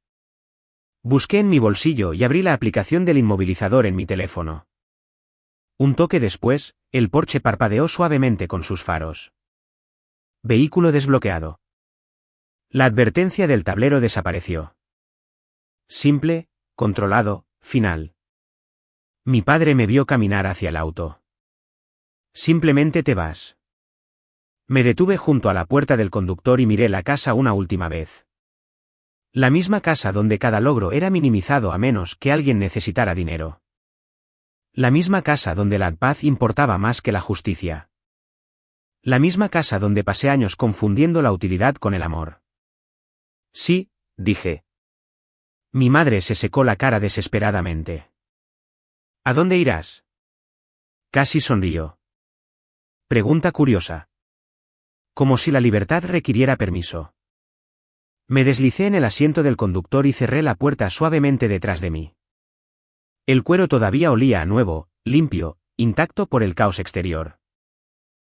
Busqué en mi bolsillo y abrí la aplicación del inmovilizador en mi teléfono. Un toque después, el Porsche parpadeó suavemente con sus faros. Vehículo desbloqueado. La advertencia del tablero desapareció. Simple, controlado, final. Mi padre me vio caminar hacia el auto. Simplemente te vas. Me detuve junto a la puerta del conductor y miré la casa una última vez. La misma casa donde cada logro era minimizado a menos que alguien necesitara dinero. La misma casa donde la paz importaba más que la justicia. La misma casa donde pasé años confundiendo la utilidad con el amor. Sí, dije. Mi madre se secó la cara desesperadamente. ¿A dónde irás? Casi sonrió. Pregunta curiosa. Como si la libertad requiriera permiso. Me deslicé en el asiento del conductor y cerré la puerta suavemente detrás de mí. El cuero todavía olía a nuevo, limpio, intacto por el caos exterior.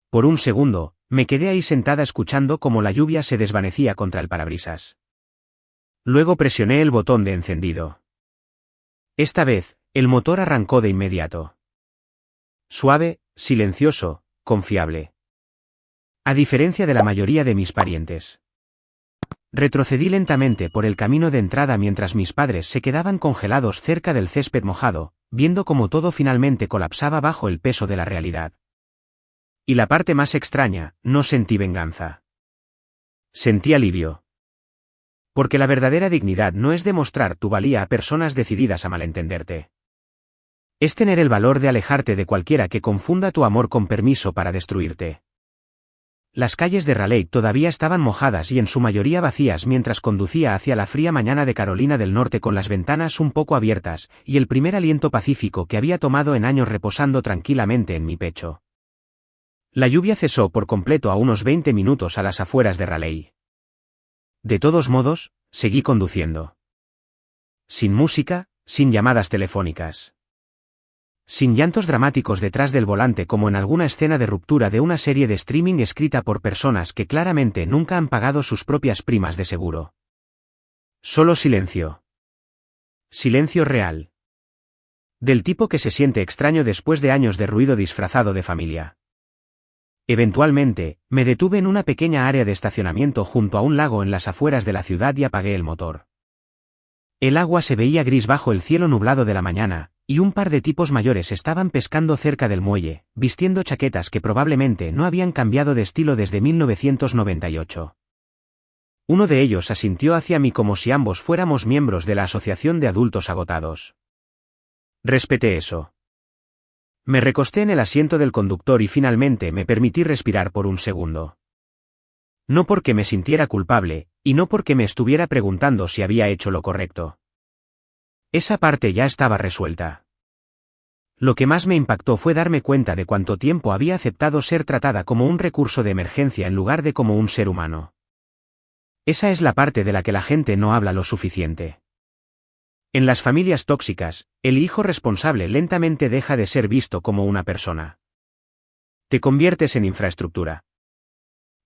Por un segundo, me quedé ahí sentada escuchando cómo la lluvia se desvanecía contra el parabrisas. Luego presioné el botón de encendido. Esta vez, el motor arrancó de inmediato. Suave, silencioso, confiable. A diferencia de la mayoría de mis parientes. Retrocedí lentamente por el camino de entrada mientras mis padres se quedaban congelados cerca del césped mojado, viendo cómo todo finalmente colapsaba bajo el peso de la realidad. Y la parte más extraña, no sentí venganza. Sentí alivio. Porque la verdadera dignidad no es demostrar tu valía a personas decididas a malentenderte. Es tener el valor de alejarte de cualquiera que confunda tu amor con permiso para destruirte. Las calles de Raleigh todavía estaban mojadas y en su mayoría vacías mientras conducía hacia la fría mañana de Carolina del Norte con las ventanas un poco abiertas, y el primer aliento pacífico que había tomado en años reposando tranquilamente en mi pecho. La lluvia cesó por completo a unos 20 minutos a las afueras de Raleigh. De todos modos, seguí conduciendo. Sin música, sin llamadas telefónicas. Sin llantos dramáticos detrás del volante como en alguna escena de ruptura de una serie de streaming escrita por personas que claramente nunca han pagado sus propias primas de seguro. Solo silencio. Silencio real. Del tipo que se siente extraño después de años de ruido disfrazado de familia. Eventualmente, me detuve en una pequeña área de estacionamiento junto a un lago en las afueras de la ciudad y apagué el motor. El agua se veía gris bajo el cielo nublado de la mañana, y un par de tipos mayores estaban pescando cerca del muelle, vistiendo chaquetas que probablemente no habían cambiado de estilo desde 1998. Uno de ellos asintió hacia mí como si ambos fuéramos miembros de la Asociación de Adultos Agotados. Respeté eso. Me recosté en el asiento del conductor y finalmente me permití respirar por un segundo. No porque me sintiera culpable, y no porque me estuviera preguntando si había hecho lo correcto. Esa parte ya estaba resuelta. Lo que más me impactó fue darme cuenta de cuánto tiempo había aceptado ser tratada como un recurso de emergencia en lugar de como un ser humano. Esa es la parte de la que la gente no habla lo suficiente. En las familias tóxicas, el hijo responsable lentamente deja de ser visto como una persona. Te conviertes en infraestructura.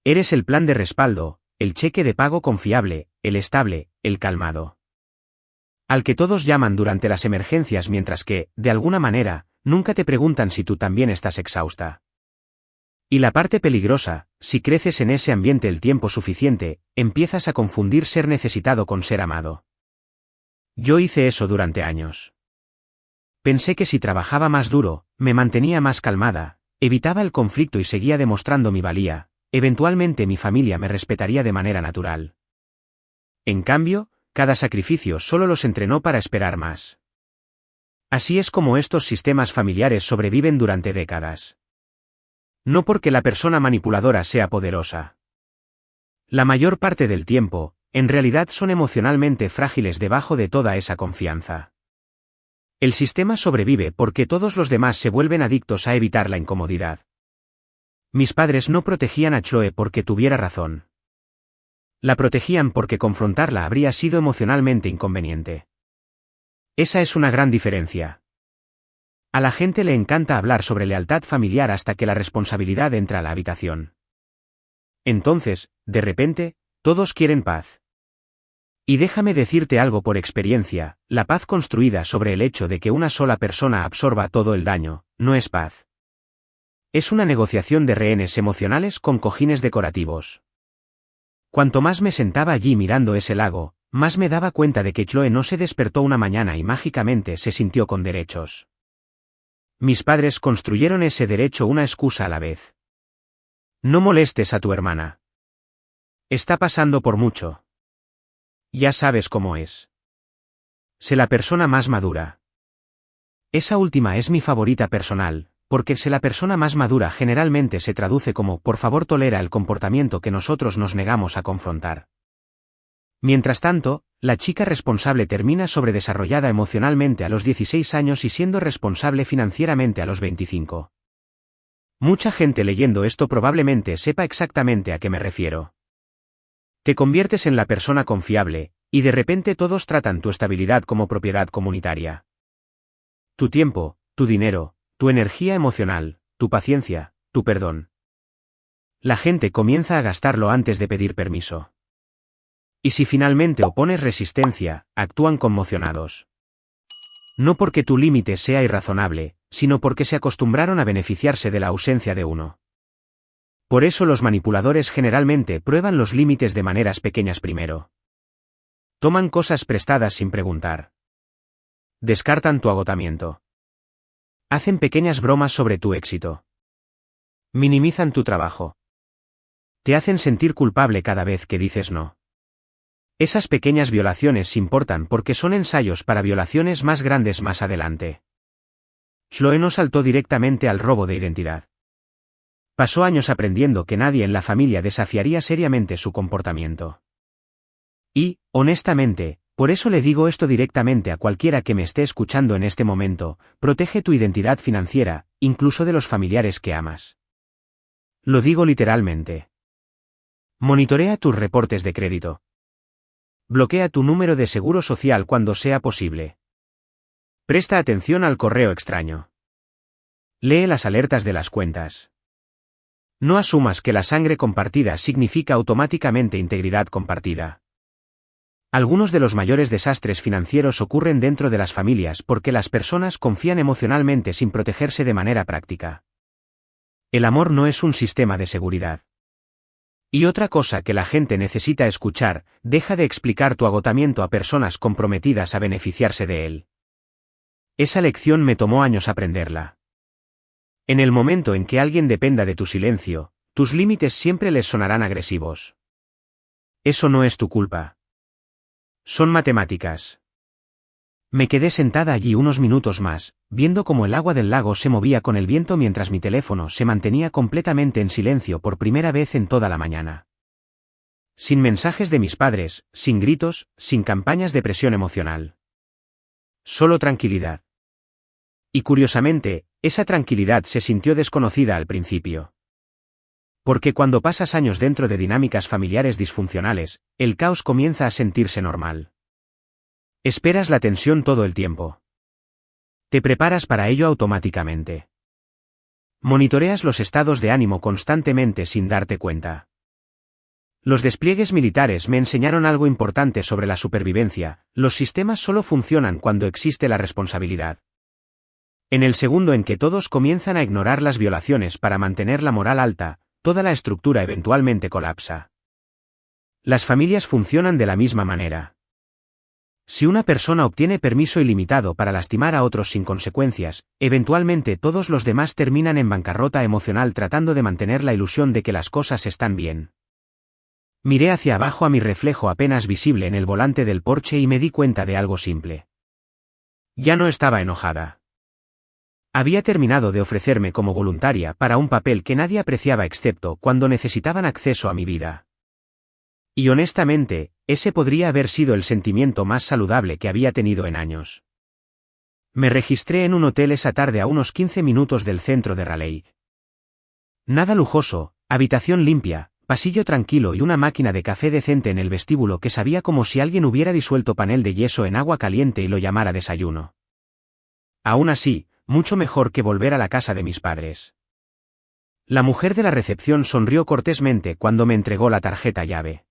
Eres el plan de respaldo, el cheque de pago confiable, el estable, el calmado. Al que todos llaman durante las emergencias mientras que, de alguna manera, nunca te preguntan si tú también estás exhausta. Y la parte peligrosa, si creces en ese ambiente el tiempo suficiente, empiezas a confundir ser necesitado con ser amado. Yo hice eso durante años. Pensé que si trabajaba más duro, me mantenía más calmada, evitaba el conflicto y seguía demostrando mi valía, eventualmente mi familia me respetaría de manera natural. En cambio, cada sacrificio solo los entrenó para esperar más. Así es como estos sistemas familiares sobreviven durante décadas. No porque la persona manipuladora sea poderosa. La mayor parte del tiempo, en realidad son emocionalmente frágiles debajo de toda esa confianza. El sistema sobrevive porque todos los demás se vuelven adictos a evitar la incomodidad. Mis padres no protegían a Chloe porque tuviera razón. La protegían porque confrontarla habría sido emocionalmente inconveniente. Esa es una gran diferencia. A la gente le encanta hablar sobre lealtad familiar hasta que la responsabilidad entra a la habitación. Entonces, de repente, todos quieren paz. Y déjame decirte algo por experiencia, la paz construida sobre el hecho de que una sola persona absorba todo el daño, no es paz. Es una negociación de rehenes emocionales con cojines decorativos. Cuanto más me sentaba allí mirando ese lago, más me daba cuenta de que Chloe no se despertó una mañana y mágicamente se sintió con derechos. Mis padres construyeron ese derecho una excusa a la vez. No molestes a tu hermana. Está pasando por mucho. Ya sabes cómo es. Sé la persona más madura. Esa última es mi favorita personal, porque sé la persona más madura generalmente se traduce como por favor tolera el comportamiento que nosotros nos negamos a confrontar. Mientras tanto, la chica responsable termina sobredesarrollada emocionalmente a los 16 años y siendo responsable financieramente a los 25. Mucha gente leyendo esto probablemente sepa exactamente a qué me refiero. Te conviertes en la persona confiable, y de repente todos tratan tu estabilidad como propiedad comunitaria. Tu tiempo, tu dinero, tu energía emocional, tu paciencia, tu perdón. La gente comienza a gastarlo antes de pedir permiso. Y si finalmente opones resistencia, actúan conmocionados. No porque tu límite sea irrazonable, sino porque se acostumbraron a beneficiarse de la ausencia de uno. Por eso los manipuladores generalmente prueban los límites de maneras pequeñas primero. Toman cosas prestadas sin preguntar. Descartan tu agotamiento. Hacen pequeñas bromas sobre tu éxito. Minimizan tu trabajo. Te hacen sentir culpable cada vez que dices no. Esas pequeñas violaciones importan porque son ensayos para violaciones más grandes más adelante. Chloe no saltó directamente al robo de identidad. Pasó años aprendiendo que nadie en la familia desafiaría seriamente su comportamiento. Y, honestamente, por eso le digo esto directamente a cualquiera que me esté escuchando en este momento, protege tu identidad financiera, incluso de los familiares que amas. Lo digo literalmente. Monitorea tus reportes de crédito. Bloquea tu número de seguro social cuando sea posible. Presta atención al correo extraño. Lee las alertas de las cuentas. No asumas que la sangre compartida significa automáticamente integridad compartida. Algunos de los mayores desastres financieros ocurren dentro de las familias porque las personas confían emocionalmente sin protegerse de manera práctica. El amor no es un sistema de seguridad. Y otra cosa que la gente necesita escuchar, deja de explicar tu agotamiento a personas comprometidas a beneficiarse de él. Esa lección me tomó años aprenderla. En el momento en que alguien dependa de tu silencio, tus límites siempre les sonarán agresivos. Eso no es tu culpa. Son matemáticas. Me quedé sentada allí unos minutos más, viendo cómo el agua del lago se movía con el viento mientras mi teléfono se mantenía completamente en silencio por primera vez en toda la mañana. Sin mensajes de mis padres, sin gritos, sin campañas de presión emocional. Solo tranquilidad. Y curiosamente, esa tranquilidad se sintió desconocida al principio. Porque cuando pasas años dentro de dinámicas familiares disfuncionales, el caos comienza a sentirse normal. Esperas la tensión todo el tiempo. Te preparas para ello automáticamente. Monitoreas los estados de ánimo constantemente sin darte cuenta. Los despliegues militares me enseñaron algo importante sobre la supervivencia: los sistemas solo funcionan cuando existe la responsabilidad. En el segundo en que todos comienzan a ignorar las violaciones para mantener la moral alta, toda la estructura eventualmente colapsa. Las familias funcionan de la misma manera. Si una persona obtiene permiso ilimitado para lastimar a otros sin consecuencias, eventualmente todos los demás terminan en bancarrota emocional tratando de mantener la ilusión de que las cosas están bien. Miré hacia abajo a mi reflejo apenas visible en el volante del Porsche y me di cuenta de algo simple. Ya no estaba enojada. Había terminado de ofrecerme como voluntaria para un papel que nadie apreciaba excepto cuando necesitaban acceso a mi vida. Y honestamente, ese podría haber sido el sentimiento más saludable que había tenido en años. Me registré en un hotel esa tarde a unos 15 minutos del centro de Raleigh. Nada lujoso, habitación limpia, pasillo tranquilo y una máquina de café decente en el vestíbulo que sabía como si alguien hubiera disuelto panel de yeso en agua caliente y lo llamara desayuno. Aún así, mucho mejor que volver a la casa de mis padres. La mujer de la recepción sonrió cortésmente cuando me entregó la tarjeta llave.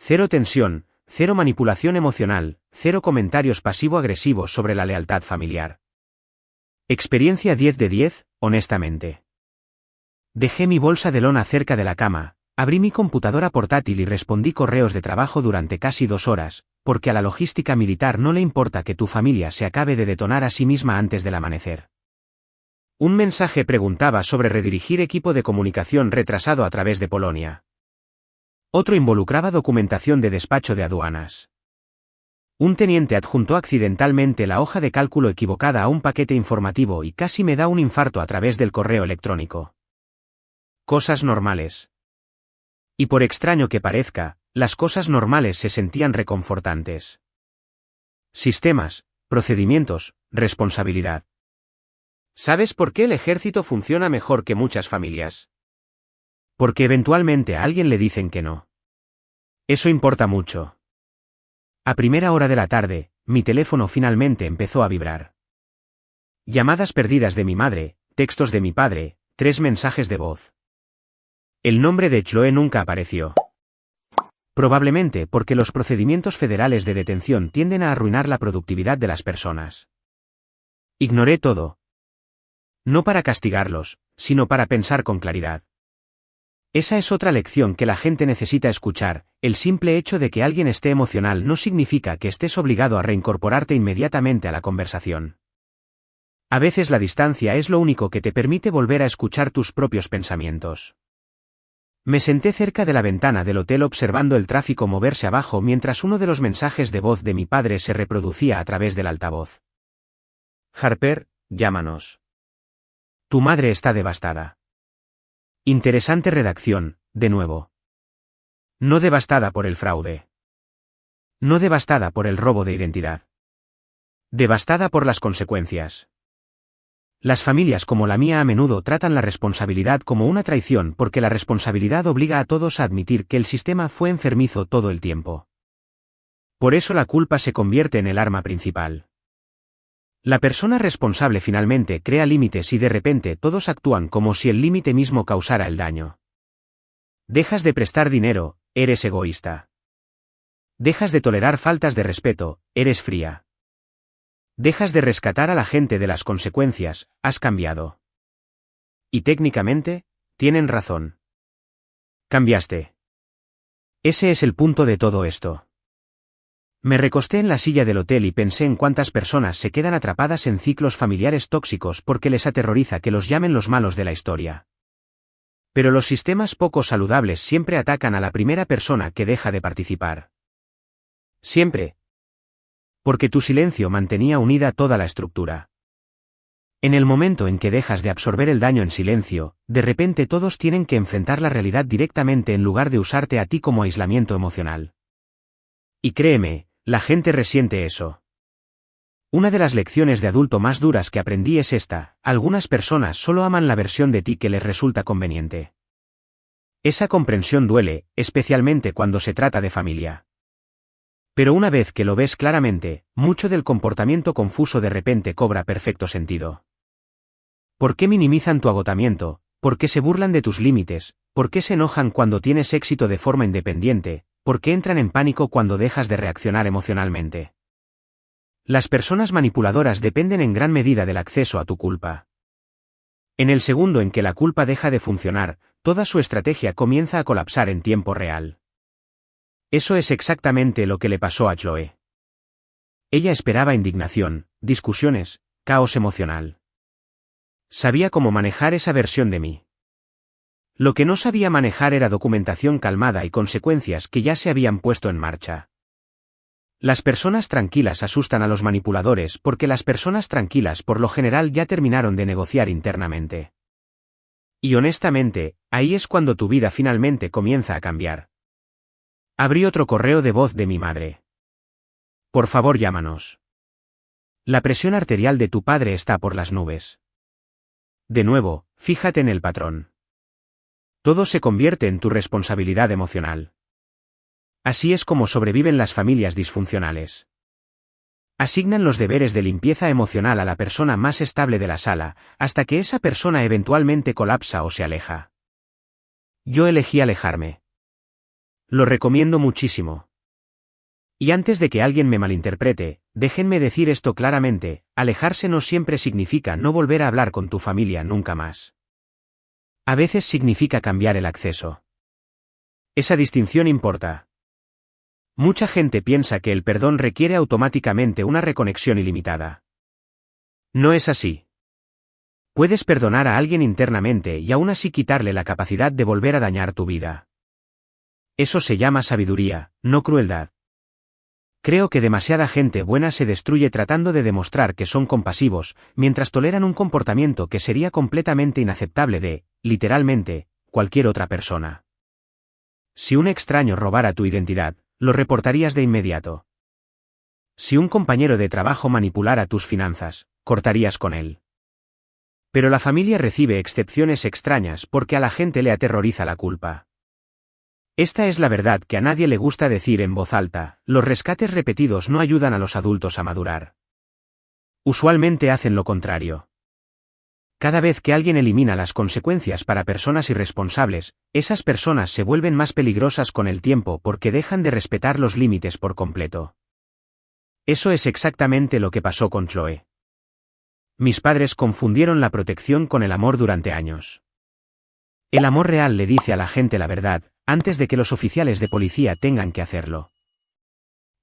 Cero tensión, cero manipulación emocional, cero comentarios pasivo-agresivos sobre la lealtad familiar. Experiencia 10 de 10, honestamente. Dejé mi bolsa de lona cerca de la cama, abrí mi computadora portátil y respondí correos de trabajo durante casi 2 horas, porque a la logística militar no le importa que tu familia se acabe de detonar a sí misma antes del amanecer. Un mensaje preguntaba sobre redirigir equipo de comunicación retrasado a través de Polonia. Otro involucraba documentación de despacho de aduanas. Un teniente adjuntó accidentalmente la hoja de cálculo equivocada a un paquete informativo y casi me da un infarto a través del correo electrónico. Cosas normales. Y por extraño que parezca, las cosas normales se sentían reconfortantes. Sistemas, procedimientos, responsabilidad. ¿Sabes por qué el ejército funciona mejor que muchas familias? Porque eventualmente a alguien le dicen que no. Eso importa mucho. A primera hora de la tarde, mi teléfono finalmente empezó a vibrar. Llamadas perdidas de mi madre, textos de mi padre, 3 mensajes de voz. El nombre de Chloe nunca apareció. Probablemente porque los procedimientos federales de detención tienden a arruinar la productividad de las personas. Ignoré todo, No para castigarlos, sino para pensar con claridad. Esa es otra lección que la gente necesita escuchar: el simple hecho de que alguien esté emocional no significa que estés obligado a reincorporarte inmediatamente a la conversación. A veces la distancia es lo único que te permite volver a escuchar tus propios pensamientos. Me senté cerca de la ventana del hotel observando el tráfico moverse abajo mientras uno de los mensajes de voz de mi padre se reproducía a través del altavoz. Harper, llámanos. Tu madre está devastada. Interesante redacción, de nuevo. No devastada por el fraude. No devastada por el robo de identidad. Devastada por las consecuencias. Las familias como la mía a menudo tratan la responsabilidad como una traición porque la responsabilidad obliga a todos a admitir que el sistema fue enfermizo todo el tiempo. Por eso la culpa se convierte en el arma principal. La persona responsable finalmente crea límites y de repente todos actúan como si el límite mismo causara el daño. Dejas de prestar dinero, eres egoísta. Dejas de tolerar faltas de respeto, eres fría. Dejas de rescatar a la gente de las consecuencias, has cambiado. Y técnicamente, tienen razón. Cambiaste. Ese es el punto de todo esto. Me recosté en la silla del hotel y pensé en cuántas personas se quedan atrapadas en ciclos familiares tóxicos porque les aterroriza que los llamen los malos de la historia. Pero los sistemas poco saludables siempre atacan a la primera persona que deja de participar. Siempre. Porque tu silencio mantenía unida toda la estructura. En el momento en que dejas de absorber el daño en silencio, de repente todos tienen que enfrentar la realidad directamente en lugar de usarte a ti como aislamiento emocional. Y créeme, la gente resiente eso. Una de las lecciones de adulto más duras que aprendí es esta: algunas personas solo aman la versión de ti que les resulta conveniente. Esa comprensión duele, especialmente cuando se trata de familia. Pero una vez que lo ves claramente, mucho del comportamiento confuso de repente cobra perfecto sentido. ¿Por qué minimizan tu agotamiento? ¿Por qué se burlan de tus límites? ¿Por qué se enojan cuando tienes éxito de forma independiente? ¿Por qué entran en pánico cuando dejas de reaccionar emocionalmente? Las personas manipuladoras dependen en gran medida del acceso a tu culpa. En el segundo en que la culpa deja de funcionar, toda su estrategia comienza a colapsar en tiempo real. Eso es exactamente lo que le pasó a Chloe. Ella esperaba indignación, discusiones, caos emocional. Sabía cómo manejar esa versión de mí. Lo que no sabía manejar era documentación calmada y consecuencias que ya se habían puesto en marcha. Las personas tranquilas asustan a los manipuladores porque las personas tranquilas por lo general ya terminaron de negociar internamente. Y honestamente, ahí es cuando tu vida finalmente comienza a cambiar. Abrí otro correo de voz de mi madre. Por favor, llámanos. La presión arterial de tu padre está por las nubes. De nuevo, fíjate en el patrón. Todo se convierte en tu responsabilidad emocional. Así es como sobreviven las familias disfuncionales. Asignan los deberes de limpieza emocional a la persona más estable de la sala, hasta que esa persona eventualmente colapsa o se aleja. Yo elegí alejarme. Lo recomiendo muchísimo. Y antes de que alguien me malinterprete, déjenme decir esto claramente: alejarse no siempre significa no volver a hablar con tu familia nunca más. A veces significa cambiar el acceso. Esa distinción importa. Mucha gente piensa que el perdón requiere automáticamente una reconexión ilimitada. No es así. Puedes perdonar a alguien internamente y aún así quitarle la capacidad de volver a dañar tu vida. Eso se llama sabiduría, no crueldad. Creo que demasiada gente buena se destruye tratando de demostrar que son compasivos, mientras toleran un comportamiento que sería completamente inaceptable de, literalmente, cualquier otra persona. Si un extraño robara tu identidad, lo reportarías de inmediato. Si un compañero de trabajo manipulara tus finanzas, cortarías con él. Pero la familia recibe excepciones extrañas porque a la gente le aterroriza la culpa. Esta es la verdad que a nadie le gusta decir en voz alta: los rescates repetidos no ayudan a los adultos a madurar. Usualmente hacen lo contrario. Cada vez que alguien elimina las consecuencias para personas irresponsables, esas personas se vuelven más peligrosas con el tiempo porque dejan de respetar los límites por completo. Eso es exactamente lo que pasó con Chloe. Mis padres confundieron la protección con el amor durante años. El amor real le dice a la gente la verdad, antes de que los oficiales de policía tengan que hacerlo.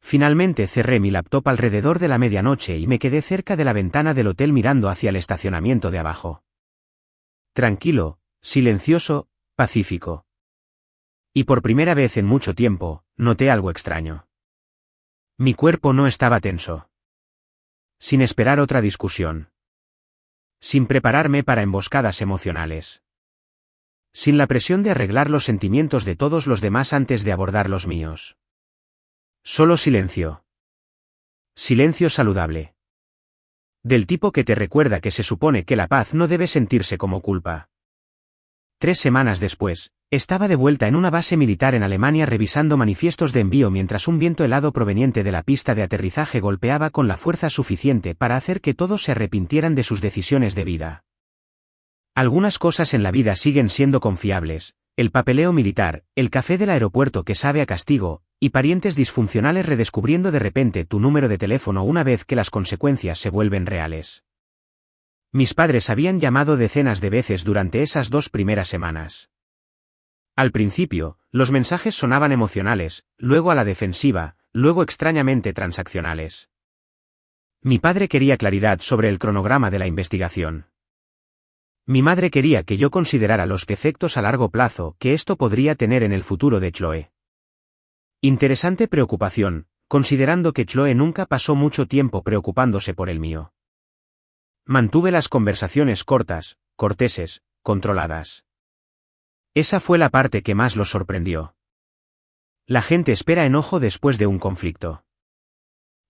Finalmente cerré mi laptop alrededor de la medianoche y me quedé cerca de la ventana del hotel mirando hacia el estacionamiento de abajo. Tranquilo, silencioso, pacífico. Y por primera vez en mucho tiempo, noté algo extraño. Mi cuerpo no estaba tenso. Sin esperar otra discusión. Sin prepararme para emboscadas emocionales. Sin la presión de arreglar los sentimientos de todos los demás antes de abordar los míos. Solo silencio. Silencio saludable. Del tipo que te recuerda que se supone que la paz no debe sentirse como culpa. 3 semanas después, estaba de vuelta en una base militar en Alemania revisando manifiestos de envío mientras un viento helado proveniente de la pista de aterrizaje golpeaba con la fuerza suficiente para hacer que todos se arrepintieran de sus decisiones de vida. Algunas cosas en la vida siguen siendo confiables, el papeleo militar, el café del aeropuerto que sabe a castigo, y parientes disfuncionales redescubriendo de repente tu número de teléfono una vez que las consecuencias se vuelven reales. Mis padres habían llamado decenas de veces durante esas 2 primeras semanas. Al principio, los mensajes sonaban emocionales, luego a la defensiva, luego extrañamente transaccionales. Mi padre quería claridad sobre el cronograma de la investigación. Mi madre quería que yo considerara los efectos a largo plazo que esto podría tener en el futuro de Chloe. Interesante preocupación, considerando que Chloe nunca pasó mucho tiempo preocupándose por el mío. Mantuve las conversaciones cortas, corteses, controladas. Esa fue la parte que más los sorprendió. La gente espera enojo después de un conflicto.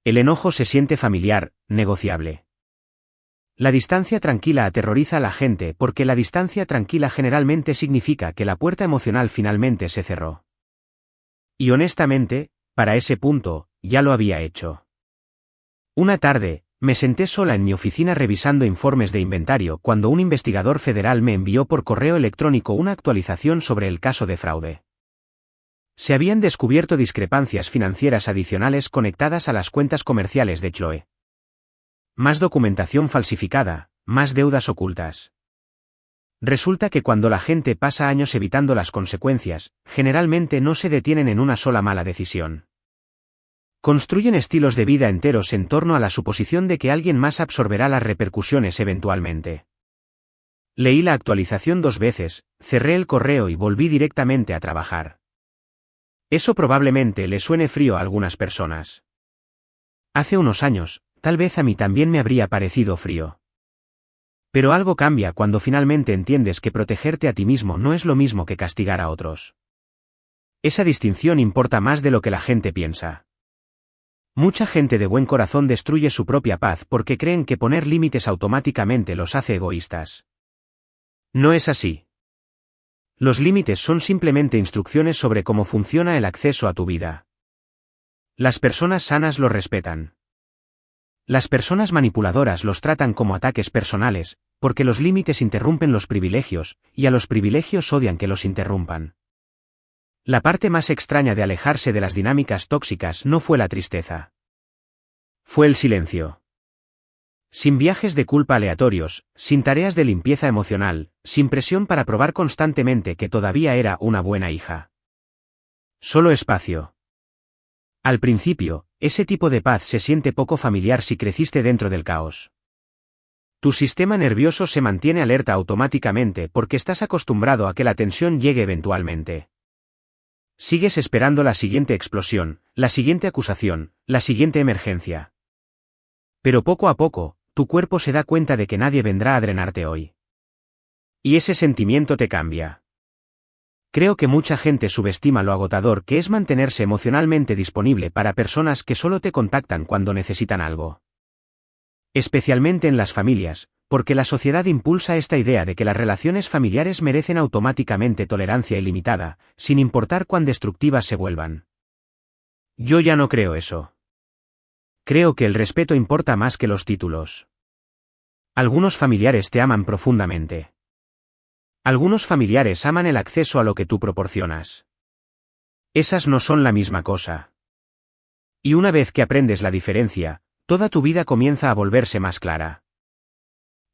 El enojo se siente familiar, negociable. La distancia tranquila aterroriza a la gente porque la distancia tranquila generalmente significa que la puerta emocional finalmente se cerró. Y honestamente, para ese punto, ya lo había hecho. Una tarde, me senté sola en mi oficina revisando informes de inventario cuando un investigador federal me envió por correo electrónico una actualización sobre el caso de fraude. Se habían descubierto discrepancias financieras adicionales conectadas a las cuentas comerciales de Chloe. Más documentación falsificada, más deudas ocultas. Resulta que cuando la gente pasa años evitando las consecuencias, generalmente no se detienen en una sola mala decisión. Construyen estilos de vida enteros en torno a la suposición de que alguien más absorberá las repercusiones eventualmente. Leí la actualización 2 veces, cerré el correo y volví directamente a trabajar. Eso probablemente le suene frío a algunas personas. Hace unos años, tal vez a mí también me habría parecido frío. Pero algo cambia cuando finalmente entiendes que protegerte a ti mismo no es lo mismo que castigar a otros. Esa distinción importa más de lo que la gente piensa. Mucha gente de buen corazón destruye su propia paz porque creen que poner límites automáticamente los hace egoístas. No es así. Los límites son simplemente instrucciones sobre cómo funciona el acceso a tu vida. Las personas sanas los respetan. Las personas manipuladoras los tratan como ataques personales, porque los límites interrumpen los privilegios, y a los privilegios odian que los interrumpan. La parte más extraña de alejarse de las dinámicas tóxicas no fue la tristeza. Fue el silencio. Sin viajes de culpa aleatorios, sin tareas de limpieza emocional, sin presión para probar constantemente que todavía era una buena hija. Solo espacio. Al principio, ese tipo de paz se siente poco familiar si creciste dentro del caos. Tu sistema nervioso se mantiene alerta automáticamente porque estás acostumbrado a que la tensión llegue eventualmente. Sigues esperando la siguiente explosión, la siguiente acusación, la siguiente emergencia. Pero poco a poco, tu cuerpo se da cuenta de que nadie vendrá a drenarte hoy. Y ese sentimiento te cambia. Creo que mucha gente subestima lo agotador que es mantenerse emocionalmente disponible para personas que solo te contactan cuando necesitan algo. Especialmente en las familias, porque la sociedad impulsa esta idea de que las relaciones familiares merecen automáticamente tolerancia ilimitada, sin importar cuán destructivas se vuelvan. Yo ya no creo eso. Creo que el respeto importa más que los títulos. Algunos familiares te aman profundamente. Algunos familiares aman el acceso a lo que tú proporcionas. Esas no son la misma cosa. Y una vez que aprendes la diferencia, toda tu vida comienza a volverse más clara.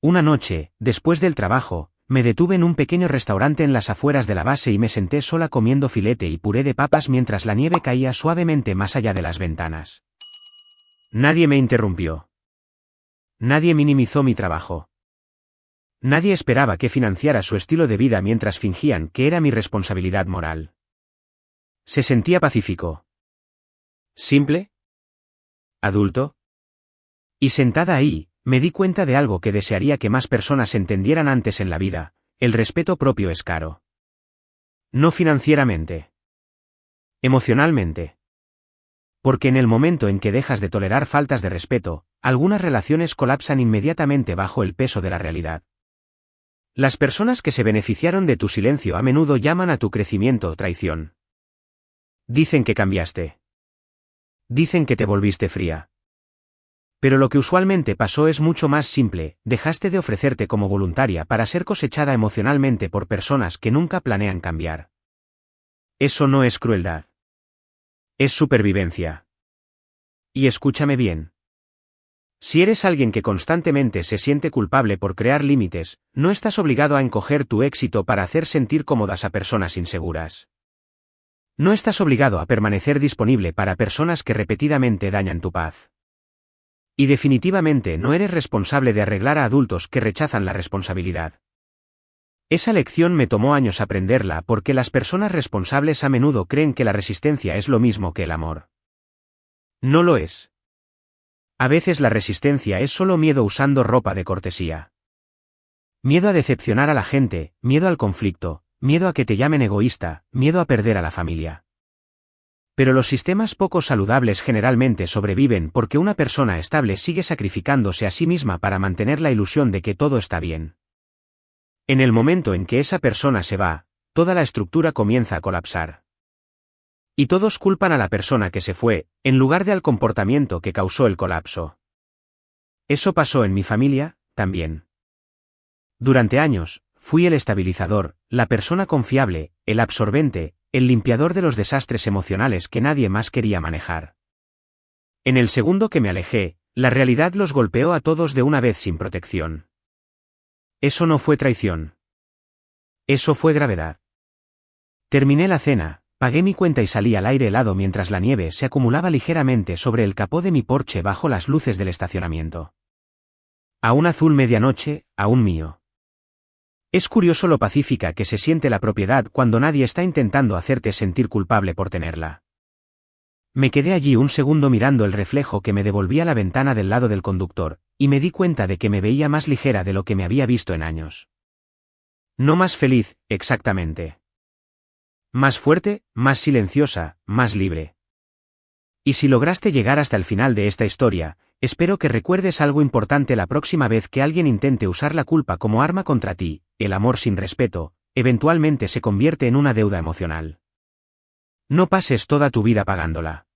Una noche, después del trabajo, me detuve en un pequeño restaurante en las afueras de la base y me senté sola comiendo filete y puré de papas mientras la nieve caía suavemente más allá de las ventanas. Nadie me interrumpió. Nadie minimizó mi trabajo. Nadie esperaba que financiara su estilo de vida mientras fingían que era mi responsabilidad moral. Se sentía pacífico. Simple. Adulto. Y sentada ahí, me di cuenta de algo que desearía que más personas entendieran antes en la vida: el respeto propio es caro. No financieramente. Emocionalmente. Porque en el momento en que dejas de tolerar faltas de respeto, algunas relaciones colapsan inmediatamente bajo el peso de la realidad. Las personas que se beneficiaron de tu silencio a menudo llaman a tu crecimiento traición. Dicen que cambiaste. Dicen que te volviste fría. Pero lo que usualmente pasó es mucho más simple: dejaste de ofrecerte como voluntaria para ser cosechada emocionalmente por personas que nunca planean cambiar. Eso no es crueldad. Es supervivencia. Y escúchame bien. Si eres alguien que constantemente se siente culpable por crear límites, no estás obligado a encoger tu éxito para hacer sentir cómodas a personas inseguras. No estás obligado a permanecer disponible para personas que repetidamente dañan tu paz. Y definitivamente no eres responsable de arreglar a adultos que rechazan la responsabilidad. Esa lección me tomó años aprenderla porque las personas responsables a menudo creen que la resistencia es lo mismo que el amor. No lo es. A veces la resistencia es solo miedo usando ropa de cortesía. Miedo a decepcionar a la gente, miedo al conflicto, miedo a que te llamen egoísta, miedo a perder a la familia. Pero los sistemas poco saludables generalmente sobreviven porque una persona estable sigue sacrificándose a sí misma para mantener la ilusión de que todo está bien. En el momento en que esa persona se va, toda la estructura comienza a colapsar. Y todos culpan a la persona que se fue, en lugar de al comportamiento que causó el colapso. Eso pasó en mi familia, también. Durante años, fui el estabilizador, la persona confiable, el absorbente, el limpiador de los desastres emocionales que nadie más quería manejar. En el segundo que me alejé, la realidad los golpeó a todos de una vez sin protección. Eso no fue traición. Eso fue gravedad. Terminé la cena, pagué mi cuenta y salí al aire helado mientras la nieve se acumulaba ligeramente sobre el capó de mi Porsche bajo las luces del estacionamiento. A un azul medianoche, aún mío. Es curioso lo pacífica que se siente la propiedad cuando nadie está intentando hacerte sentir culpable por tenerla. Me quedé allí un segundo mirando el reflejo que me devolvía la ventana del lado del conductor, y me di cuenta de que me veía más ligera de lo que me había visto en años. No más feliz, exactamente. Más fuerte, más silenciosa, más libre. Y si lograste llegar hasta el final de esta historia, espero que recuerdes algo importante la próxima vez que alguien intente usar la culpa como arma contra ti: el amor sin respeto, eventualmente se convierte en una deuda emocional. No pases toda tu vida pagándola.